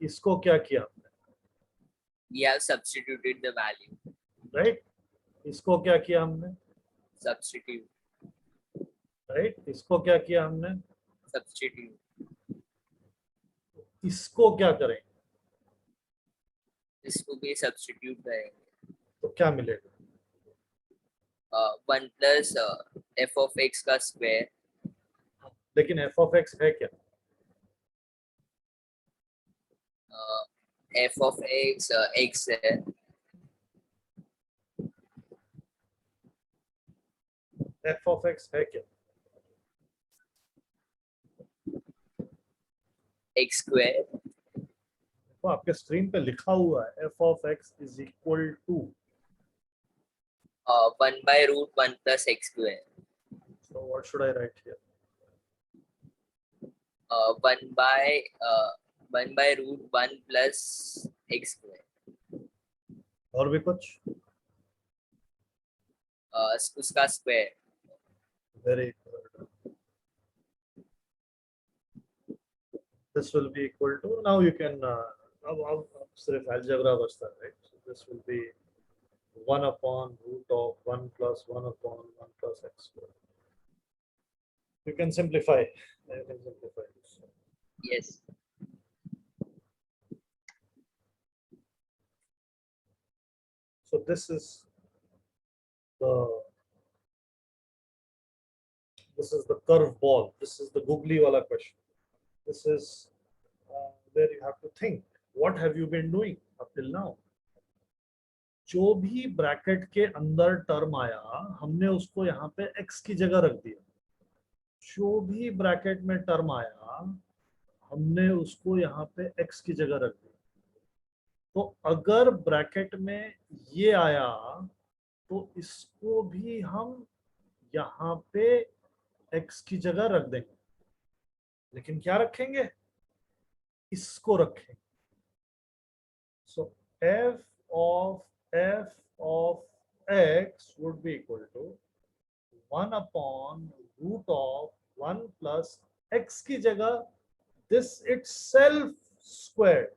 इसको क्या किया? we have substituted the value. Right? इसको क्या किया हमने? Substitute. राइट। इसको क्या किया हमने, substitute. इसको क्या करें, इसको भी substitute करेंगे. तो क्या मिलेगा, 1 plus f of x का square. लेकिन एफ ऑफ एक्स है क्या, f of x x है. एफ ऑफ एक्स है क्या, x square. तो आपके स्क्रीन पे लिखा हुआ है f of x is equal to, 1 by root 1 plus x square. so what should I write here, 1 by root 1 plus x square. और भी कुछ, उसका square. Very good, this will be equal to, now you can अब सिर्फ algebra बचता है, right, so this will be 1 upon root of 1 plus 1 upon 1 plus x square. You can simplify, this. Yes. So this is the curve ball, this is the googly wala question, this is where you have to think what have you been doing up till now. जो भी bracket के अंदर term आया हमने उसको यहाँ पे x की जगह रख दिया, जो भी ब्रैकेट में टर्म आया हमने उसको यहाँ पे x की जगह रख दिया। तो अगर ब्रैकेट में ये आया तो इसको भी हम यहाँ पे x की जगह रख देंगे, लेकिन क्या रखेंगे, इसको रखेंगे। सो f of x would be equal to 1 upon root of 1 plus x की जगह this itself squared.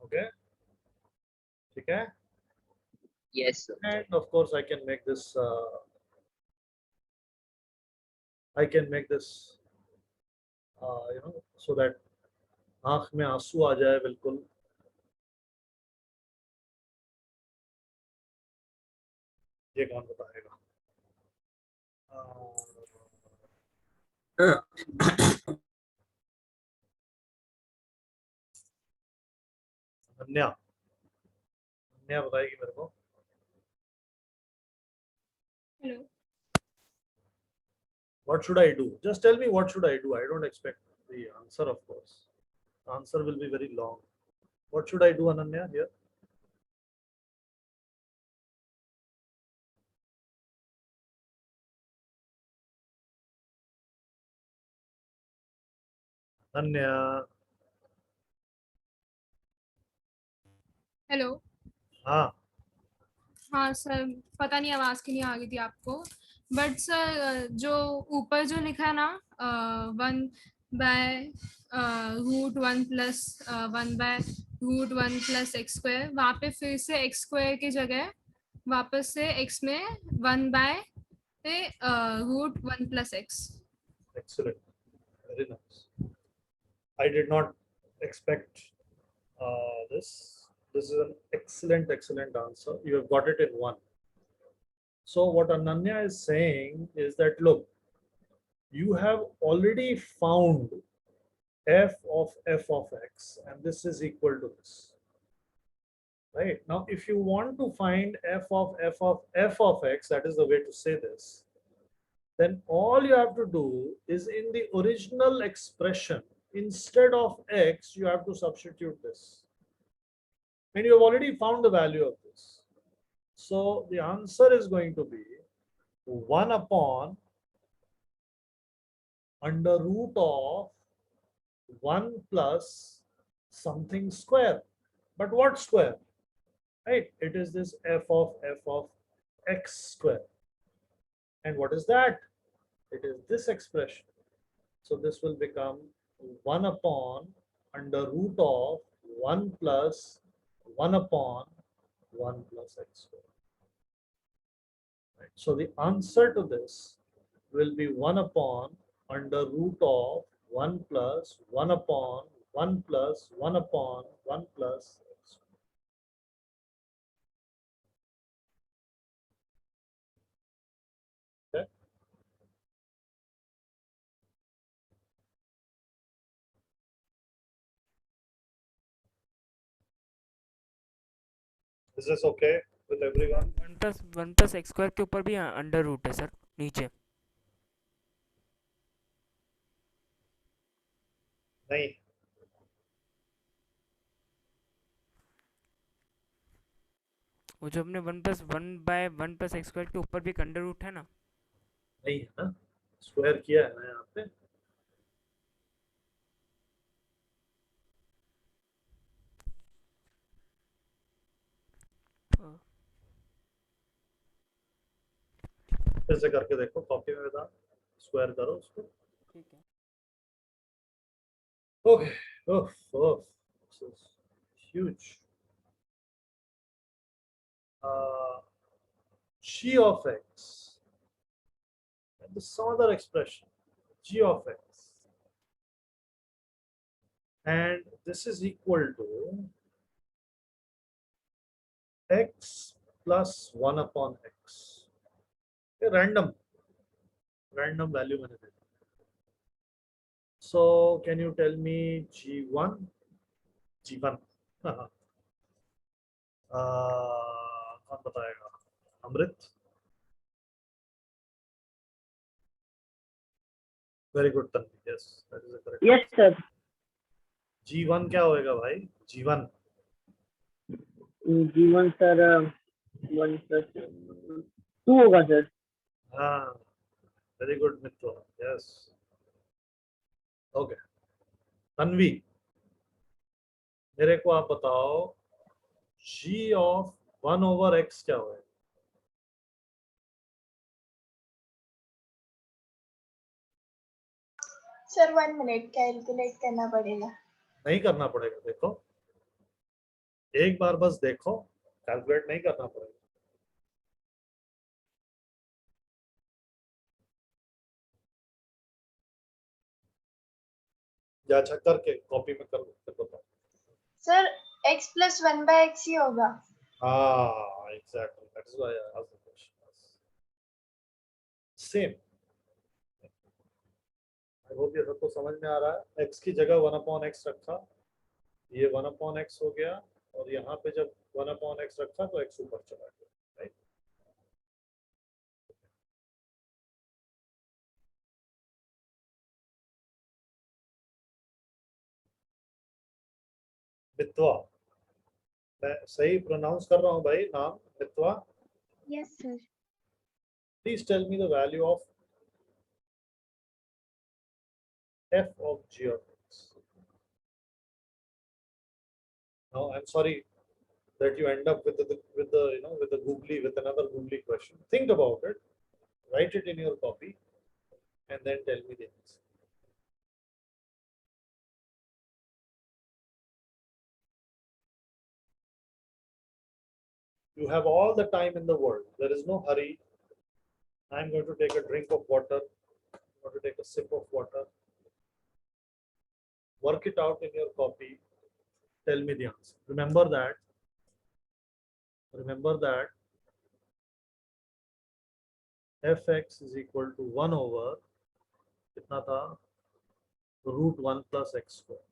Okay, ठीक है। Yes, sir. And of course I can make this you know, so that आंख में आंसू आ जाए बिल्कुल। ये कौन बताएगा, अन्या बताएगी मेरे को। Hello. What should I do? Just tell me what should I do. I don't expect the answer, of course. The answer will be very long. What should I do, Ananya, here? Ananya. Hello. हाँ हाँ sir, पता नहीं आवाज क्यों नहीं आ गई थी आपको, बट सर जो ऊपर जो लिखा है ना 1 by root 1 plus 1 by root 1 plus x square, वहाँ पे फिर से एक्स स्क्वायर की जगह वापस से एक्स में 1 by root 1 plus x. Excellent. Very nice. I did not expect this. This is an excellent answer. You have got it in one. So what Ananya is saying is that, look, you have already found f of x, and this is equal to this. Right? Now, if you want to find f of x, that is the way to say this, then all you have to do is in the original expression, instead of x, you have to substitute this. And you have already found the value of this. So the answer is going to be 1 upon under root of 1 plus something square. But what square? Right? It is this f of x square. And what is that? It is this expression. So this will become 1 upon under root of 1 plus 1 upon 1 plus x square. Right. So the answer to this will be 1 upon under root of 1 plus 1 upon 1 plus 1 upon 1 plus x. Okay. Is this okay with everyone? 1 plus x square के ऊपर भी under root है sir नीचे. नहीं, वो जो अपने 1 plus 1 by 1 plus x square के ऊपर भी एक अंडर रूट है ना. नहीं है ना, स्क्वायर किया है ना यहाँ पे. फिर से करके देखो, कॉपी में बता, स्क्वायर करो उसको. ठीक है. Okay. Oh, this is huge. G of x and some other expression, g of x, and this is equal to x plus 1 upon x. A random value मैंने दे दिया. So can you tell me g1? कौन बताएगा? Amrit. Very good Tanvi. Yes, that is the correct. Yes sir. g1 क्या होएगा भाई? g1 जीवन sir 1 plus 2 होगा sir. हाँ, वेरी गुड मित्र. यस. ओके तन्वी, मेरे को आप बताओ g ऑफ 1 ओवर x क्या होएगा? सर 1 मिनट कैलकुलेट करना पड़ेगा. नहीं करना पड़ेगा, देखो एक बार बस देखो, कैलकुलेट नहीं करना पड़ेगा. या अच्छा करके कॉपी में कर बताओ. Sir x plus 1 by x ही होगा. हाँ, exactly, that is why I asked the question. Same. I hope ये सबको समझ में आ रहा है. x की जगह 1 अपॉन x रखा, ये 1 अपॉन x हो गया, और यहाँ पे जब 1 अपॉन x रखा तो x ऊपर चला गया. राइट. मित्वा, मैं सही प्रोनाउंस कर रहा हूँ भाई नाम? Mitwa, Yes, sir. Please tell me the value of f of g of x. Now I'm sorry that you end up with the with another googly question. Think about it, write it in your copy, and then tell me the answer. You have all the time in the world. There is no hurry. I'm going to take a drink of water. I'm going to take a sip of water. Work it out in your copy. Tell me the answer. Remember that fx is equal to 1 over कितना था? root 1 plus x square.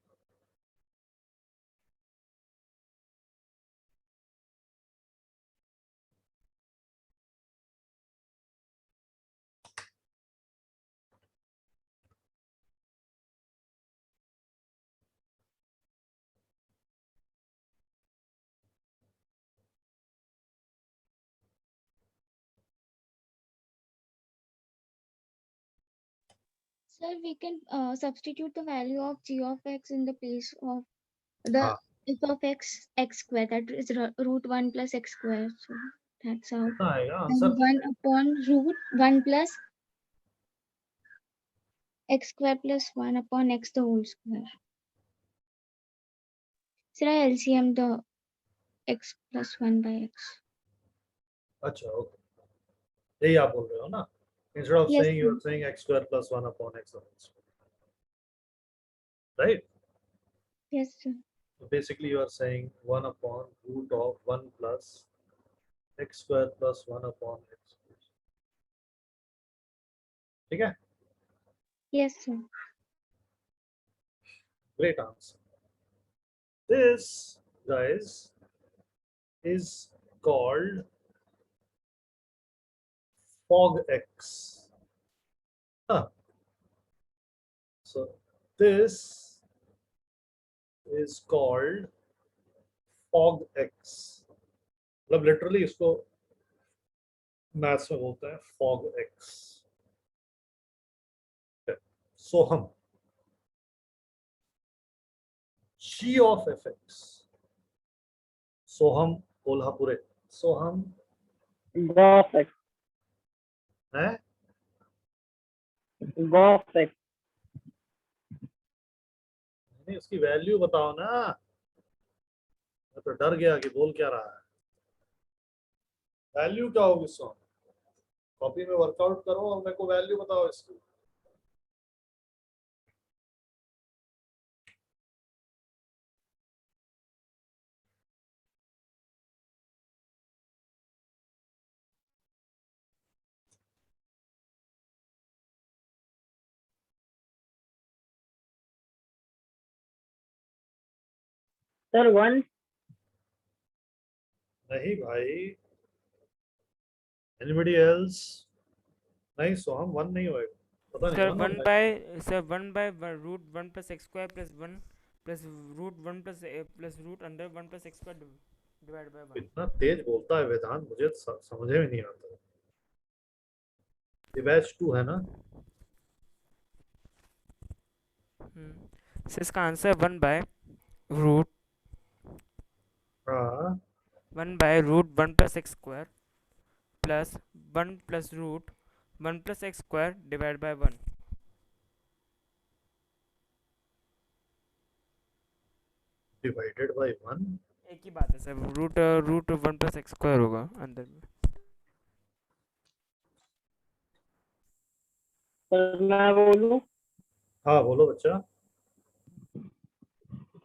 Sir, we can substitute the value of g of x in the place of the हाँ. f of x square, that is root 1 plus x square. So that's how. कितना आएगा And answer? 1 upon root 1 plus x square plus 1 upon x the whole square. Sir, I LCM the x plus 1 by x. अच्छा, okay. यही आप बोल रहे हो ना? Instead of Yes, saying, you sir. are saying x square plus 1 upon x whole square. Right? Yes, sir. So basically you are saying 1 upon root of 1 plus x square plus 1 upon x square. ठीक है? Yes, sir. Great answer. This, guys, is called fog x. Huh. So this is called fog x. मतलब literally इसको maths में बोलते हैं fog x. Soham G of fx. Soham Kolhapure. Soham Golf X. है Golf X. नहीं, उसकी value बताओ ना. मैं तो डर गया कि बोल क्या रहा है. वैल्यू क्या होगी सोहम? कॉपी में वर्कआउट करो और मेरे को वैल्यू बताओ इसकी. Sir, 1. नहीं भाई. Anybody else? नहीं सोहम 1 नहीं होएगा. पता नहीं सर 1 वन होता है. By sir 1 root 1 plus x square plus 1 plus root 1 plus root under 1 plus x square divide by 1. इतना तेज बोलता है वेदांत, मुझे समझ में नहीं आता. ये बैच 2 है ना? सर इसका आंसर 1 बाय रूट हाँ 1 by root 1 plus x square plus 1 plus root 1 plus x square divide by 1. Divided by 1. एक ही बात है sir. Root 1 plus x square होगा अंदर में. सर मैं बोलूं. हाँ बोलो बच्चा.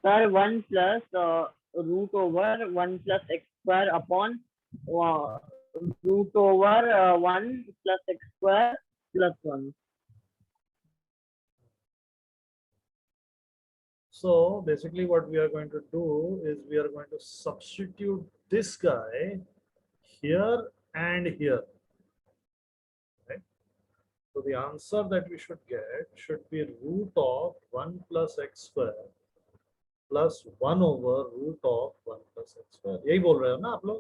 Sir 1 plus root over 1 plus x square upon root over 1 plus x square plus 1. So basically what we are going to do is we are going to substitute this guy here and here. Right? So the answer that we should get should be root of 1 plus x square plus 1 over root of 1 plus x square. यही बोल रहे हो ना आप लोग?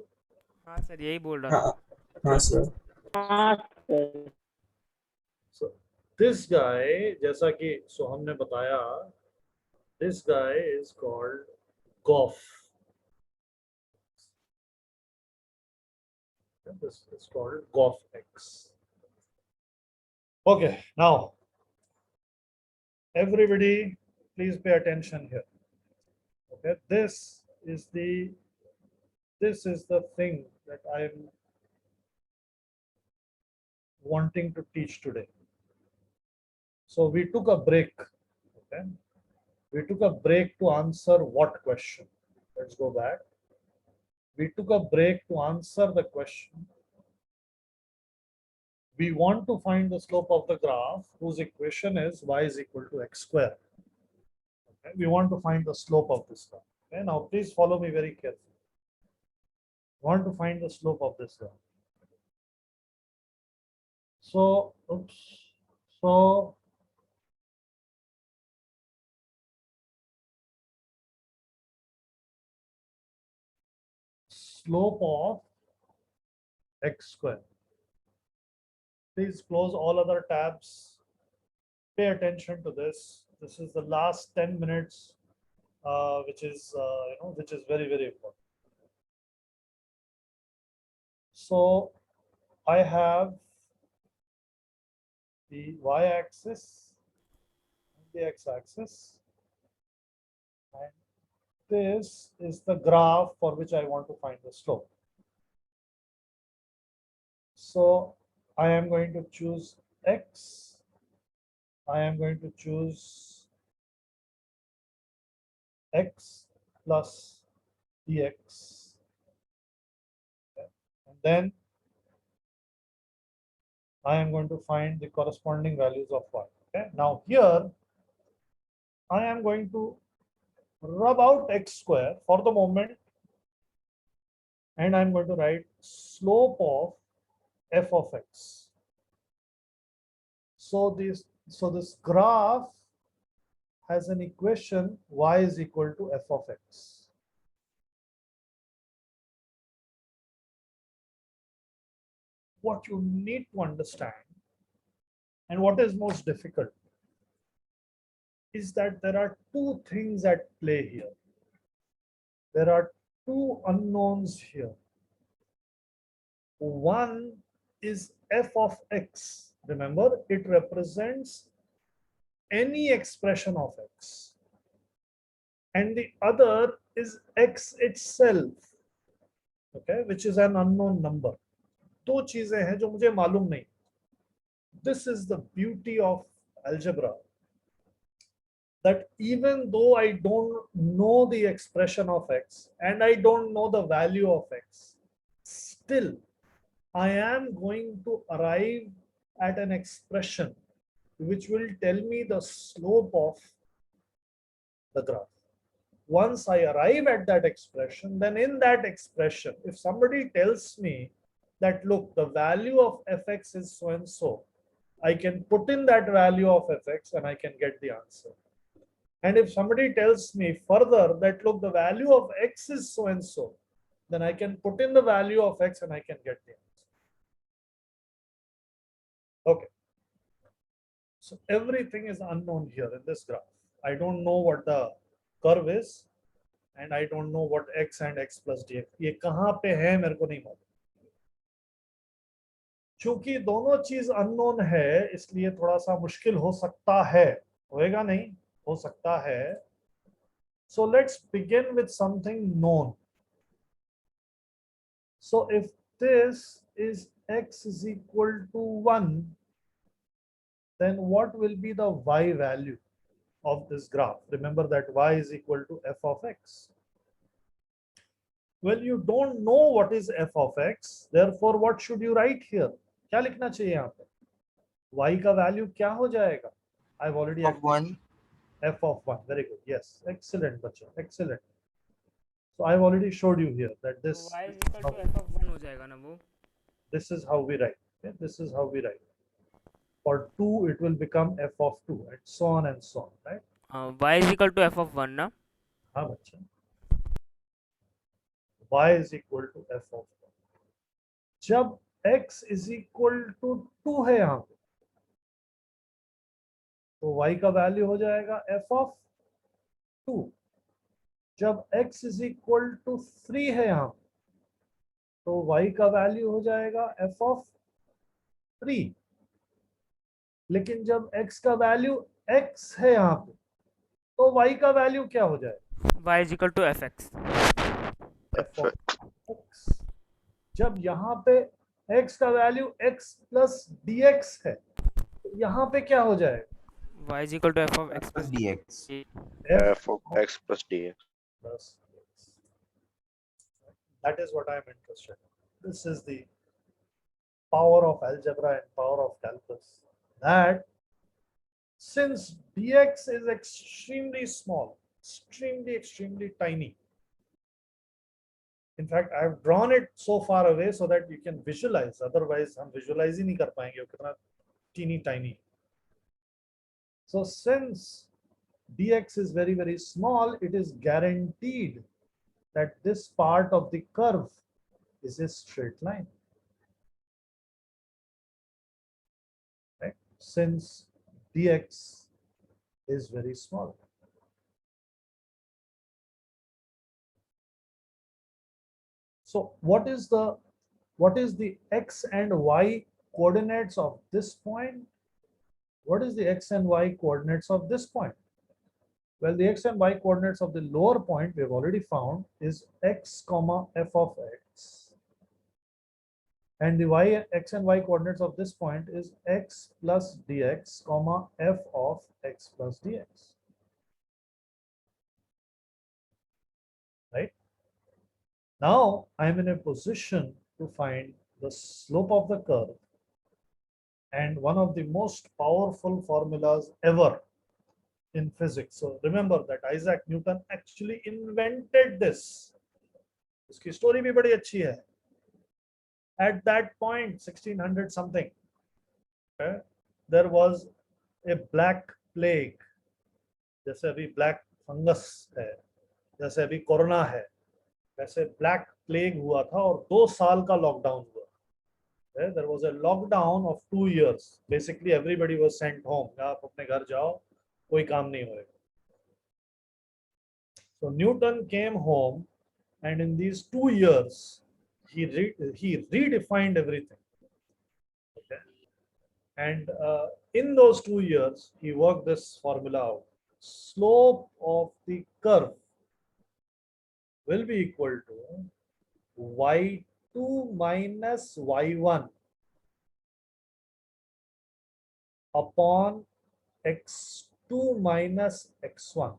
हाँ sir यही बोल रहा था. हाँ सर. हाँ सर. So this guy, जैसा कि सोहम ने बताया, this guy is called Goff. This is called Goff X. Okay, now everybody, please pay attention here. Okay, this is the thing that I am wanting to teach today. So we took a break. Okay, we took a break to answer what question? Let's go back. We took a break to answer the question. We want to find the slope of the graph whose equation is y is equal to x square. Okay, we want to find the slope of this graph. Okay, now please follow me very carefully. We want to find the slope of this graph. So, so slope of x square. Please close all other tabs. Pay attention to this. This is the last 10 minutes, which is which is very important. So I have the y-axis and the x-axis, and this is the graph for which I want to find the slope. So I am going to choose x. I am going to choose x plus dx. And then I am going to find the corresponding values of y. Okay. Now here I am going to rub out x square for the moment, and I'm going to write slope of f of x. So this graph has an equation y is equal to f of x. What you need to understand, and what is most difficult, is that there are two things at play here. There are two unknowns here. One is f of x. Remember, it represents any expression of x. And the other is x itself, okay, which is an unknown number. दो चीजें हैं जो मुझे मालूम नहीं. This is the beauty of algebra, that even though I don't know the expression of x and I don't know the value of x, still I am going to arrive at an expression which will tell me the slope of the graph. Once I arrive at that expression, then in that expression, if somebody tells me that, look, the value of fx is so and so, I can put in that value of fx and I can get the answer. And if somebody tells me further that, look, the value of x is so and so, then I can put in the value of x and I can get the answer. Okay. So everything is unknown here in this graph. I don't know what the curve is, and I don't know what x and x plus dx. ये कहाँ पे है मेरे को नहीं मालूम. क्योंकि दोनों चीज अननोन है, इसलिए थोड़ा सा मुश्किल हो सकता है. होएगा नहीं, हो सकता है. So let's begin with something known. So if this is x is equal to 1, then what will be the y value of this graph? Remember that y is equal to f of x. Well, you don't know what is f of x, therefore what should you write here? क्या लिखना चाहिए यहाँ पे? y का value क्या हो जाएगा? I've already Of 1. f of 1. Very good. Yes, excellent, बच्चों, excellent. So I've already showed you here that this y is equal to f of 1 हो जाएगा ना वो. This is how we write. Okay? This is how we write. For 2, it will become f of 2, and so on and so on, right? Y is equal to f of 1 ना. हाँ बच्चा. Y is equal to f of 1. जब x is equal to 2 है यहाँ पे, तो y का value हो जाएगा f of 2. जब x is equal to 3 है यहाँ पे, तो y का वैल्यू हो जाएगा f of 3. लेकिन जब x का वैल्यू x है यहाँ पे, तो y का वैल्यू क्या हो जाएगा? y is equal to fx. f of x. जब यहाँ पे x का वैल्यू x plus dx है, तो यहाँ पे क्या हो जाएगा? y is equal to f of x plus dx. f of x plus dx. Plus dx. That is what I am interested in. This is the power of algebra and power of calculus. That since dx is extremely small, extremely tiny. In fact, I have drawn it so far away so that you can visualize. Otherwise, हम visualize ही नहीं कर पाएंगे, कितना teeny tiny. So since dx is very small, it is guaranteed that this part of the curve is a straight line. Right? Since dx is very small. So what is the x and y coordinates of this point? What is the x and y coordinates of this point? Well, the x and y coordinates of the lower point we have already found is x comma f of x and the y, x and y coordinates of this point is x plus dx comma f of x plus dx. Right? Now I am in a position to find the slope of the curve, and one of the most powerful formulas ever in physics. So remember that Isaac Newton actually invented this. उसकी story भी बड़ी अच्छी है. At that point, 1600 something, there was a black plague. जैसे अभी black fungus है, जैसे अभी कोरोना है, वैसे black plague हुआ था और 2 साल का लॉकडाउन हुआ. There was a lockdown of 2 years. Basically, everybody was sent home. आप अपने घर जाओ, कोई काम नहीं होएगा. So Newton came home, and in these 2 years, he redefined everything. Okay, and in those 2 years, he worked this formula out. Slope of the curve will be equal to y2 minus y1 upon x2 minus x1.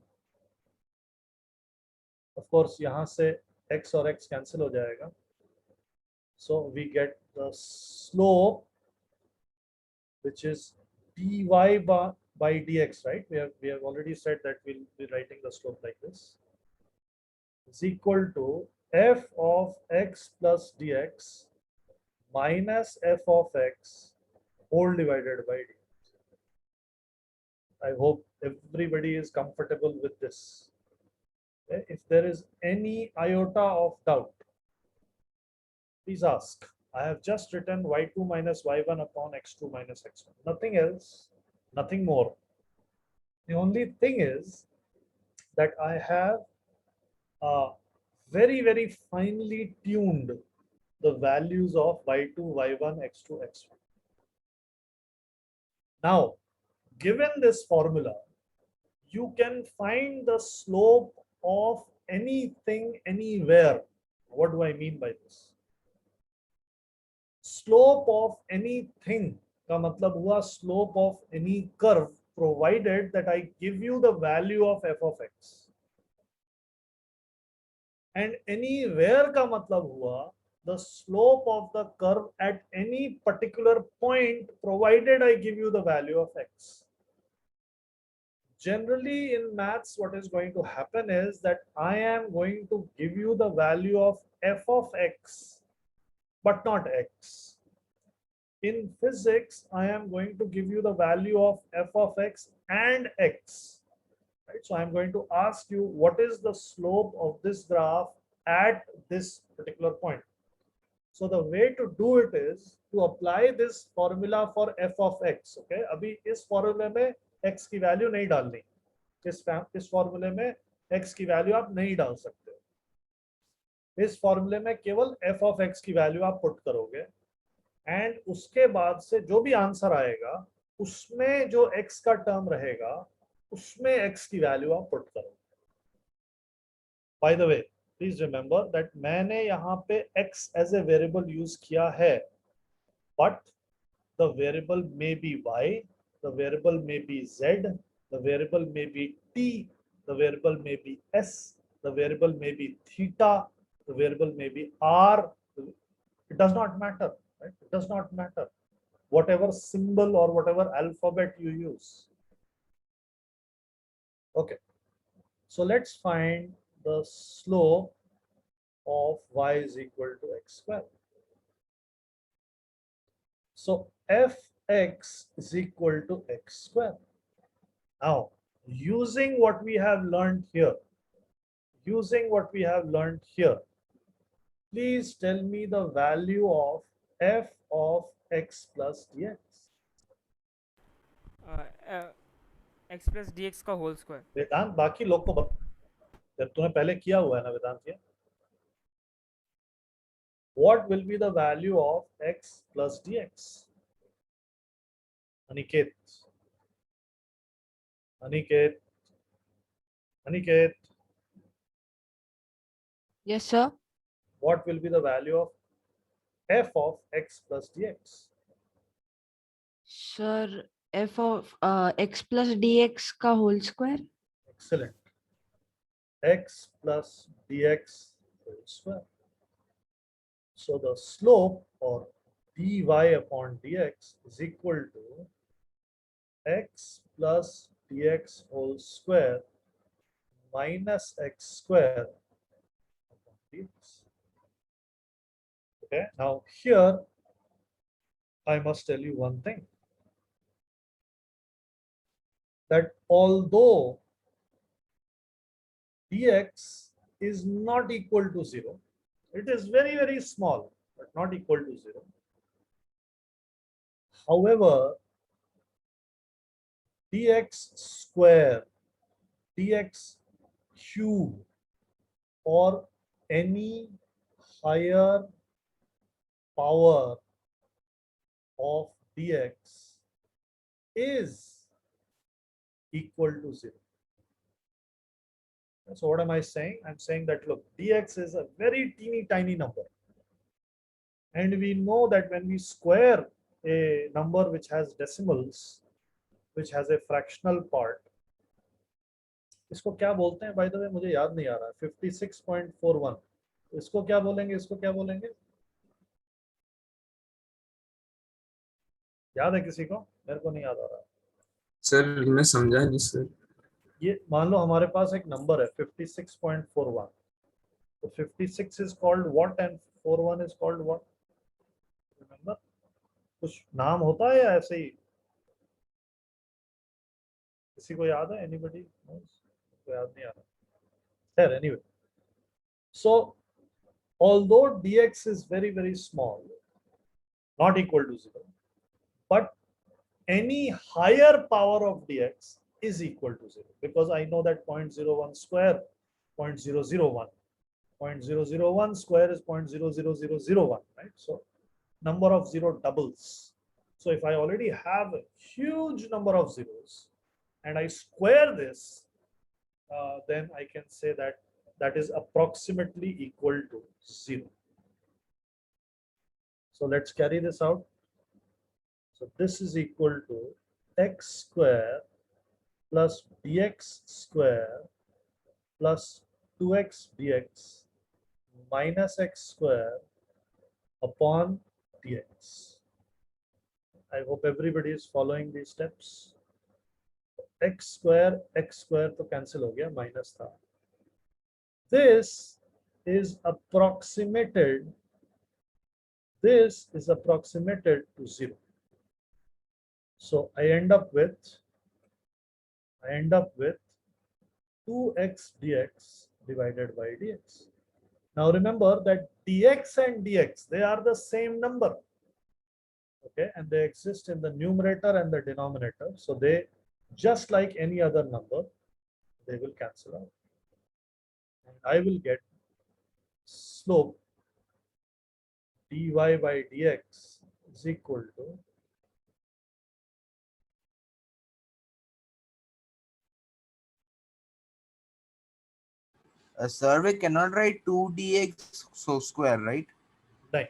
Of course, यहाँ से x और x cancel हो जाएगा. So we get the slope, which is dy by dx, right? We have already said that we'll be writing the slope like this. Is equal to f of x plus dx minus f of x whole divided by dx. I hope everybody is comfortable with this. If there is any iota of doubt, please ask. I have just written y2 minus y1 upon x2 minus x1. Nothing else, nothing more. The only thing is that I have very, very finely tuned the values of y2, y1, x2, x1. Now, given this formula, you can find the slope of anything anywhere. What do I mean by this? Slope of anything का मतलब हुआ slope of any curve, provided that I give you the value of f of x. And anywhere का मतलब हुआ the slope of the curve at any particular point, provided I give you the value of x. Generally in maths, what is going to happen is that I am going to give you the value of f of x, but not x. In physics, I am going to give you the value of f of x and x. Right? So I'm going to ask you, what is the slope of this graph at this particular point? So the way to do it is to apply this formula for f of x. Okay, अभी इस formula में x की value नहीं डालनी. इस formula में x की value आप नहीं डाल सकते. इस formula में केवल f of x की value आप put करोगे. And उसके बाद से जो भी आंसर आएगा उसमें जो x का टर्म रहेगा उसमें x की वैल्यू आप पुट करोगे. By the way, please remember that मैंने यहाँ पे x as a variable use किया है, but the variable may be y, the variable may be z, the variable may be t, the variable may be s, the variable may be theta, the variable may be r. It does not matter. Right? It does not matter whatever symbol or whatever alphabet you use. Okay, so let's find the slope of y is equal to x square. So fx is equal to x square. Now, using what we have learned here, please tell me the value of f of x plus dx. x plus dx का whole square. वेदांत बाकी लोग को जब तूने पहले किया हुआ है ना वेदांत ये. What will be the value of x plus dx? Aniket. Yes, sir. What will be the value of f of x plus dx. Sir, f of x plus dx का whole square. Excellent. X plus dx whole square. So the slope or dy upon dx is equal to x plus dx whole square minus x square upon dx. Okay, now here I must tell you one thing, that although dx is not equal to 0, it is very, very small, but not equal to 0. However, dx square, dx cube, or any higher power of dx is equal to 0. So what am I saying? I'm saying that, look, dx is a very teeny tiny number. And we know that when we square a number which has decimals, which has a fractional part, इसको क्या बोलते हैं? By the way, मुझे याद नहीं आ रहा. 56.41. इसको क्या बोलेंगे? इसको क्या बोलेंगे? याद है किसी को? मेरे को नहीं याद आ रहा. सर मैं समझा नहीं सर. ये मान लो हमारे पास एक नंबर है 56.41. तो 56 is called what and 41 is called what? Remember? कुछ नाम होता है या ऐसे ही? किसी को याद है? Anybody knows? को याद नहीं आ रहा. There, anyway. So although dx is very, very small, not equal to 0, but any higher power of dx is equal to 0, because I know that 0.01 square, 0.001. 0.001 square is 0.00001, right? So number of 0 doubles. So if I already have a huge number of zeros and I square this, then I can say that that is approximately equal to 0. So let's carry this out. So this is equal to x square plus dx square plus 2x dx minus x square upon dx. I hope everybody is following these steps. x square तो cancel हो गया, minus था. This is approximated to 0. So I end up with 2x dx divided by dx. Now remember that dx and dx, they are the same number. Okay, and they exist in the numerator and the denominator. So they, just like any other number, they will cancel out. And I will get slope dy by dx is equal to Sir, we cannot write 2dx so square, right? नहीं,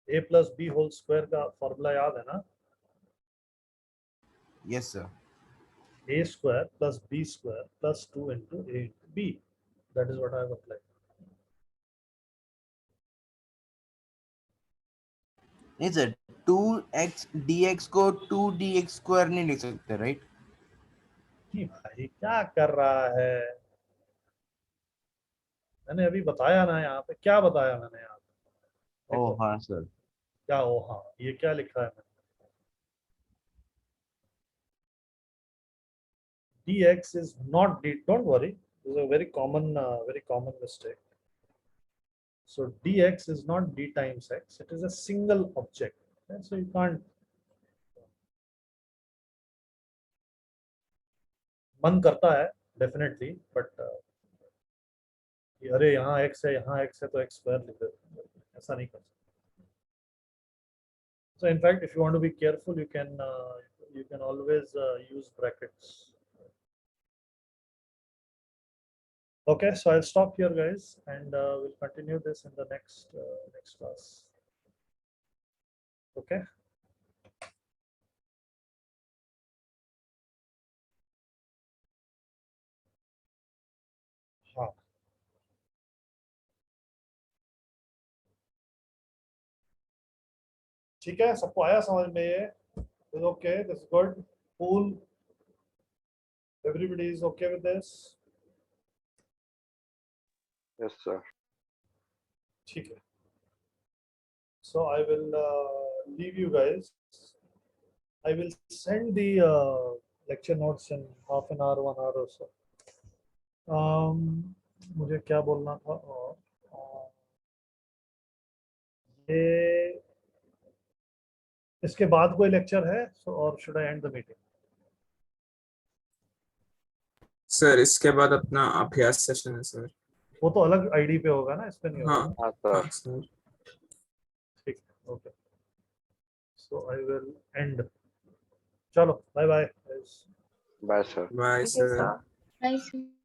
a plus b whole square का formula याद है ना? Yes, sir. A square plus b square plus 2 into a into b. That is what I have applied. Is it 2x dx को 2dx square नहीं लिख सकते, right? भाई क्या कर रहा है? मैंने अभी बताया ना, यहाँ पे क्या बताया मैंने यहाँ पे? Oh हाँ sir. क्या ओ हाँ, ये क्या लिखा है मैंने? dx is not d. Don't worry, this is a very common mistake. So dx is not d times x. It is a single object, okay? So you can't. मन करता है definitely, but अरे यहाँ x है तो x square लिख देते हैं, ऐसा नहीं कर सकते. So in fact, if you want to be careful, you can always use brackets. Okay, so I'll stop here, guys, and we'll continue this in the next class. Okay. हाँ. ठीक है, सबको आया समझ में ये? Is okay, this is good. Cool. Everybody is okay with this? Yes, sir. ठीक है. So I will leave you guys. I will send the lecture notes in half an hour, 1 hour or so. मुझे क्या बोलना था और ये इसके बाद कोई लेक्चर है और should I end the meeting? Sir इसके बाद अपना अभ्यास सेशन है सर। वो तो अलग आईडी पे होगा ना, इस पे नहीं होगा। हाँ हाँ सर। हाँ सर। ठीक, okay, so I will end. चलो bye bye. Bye sir. Bye sir. Bye, sir.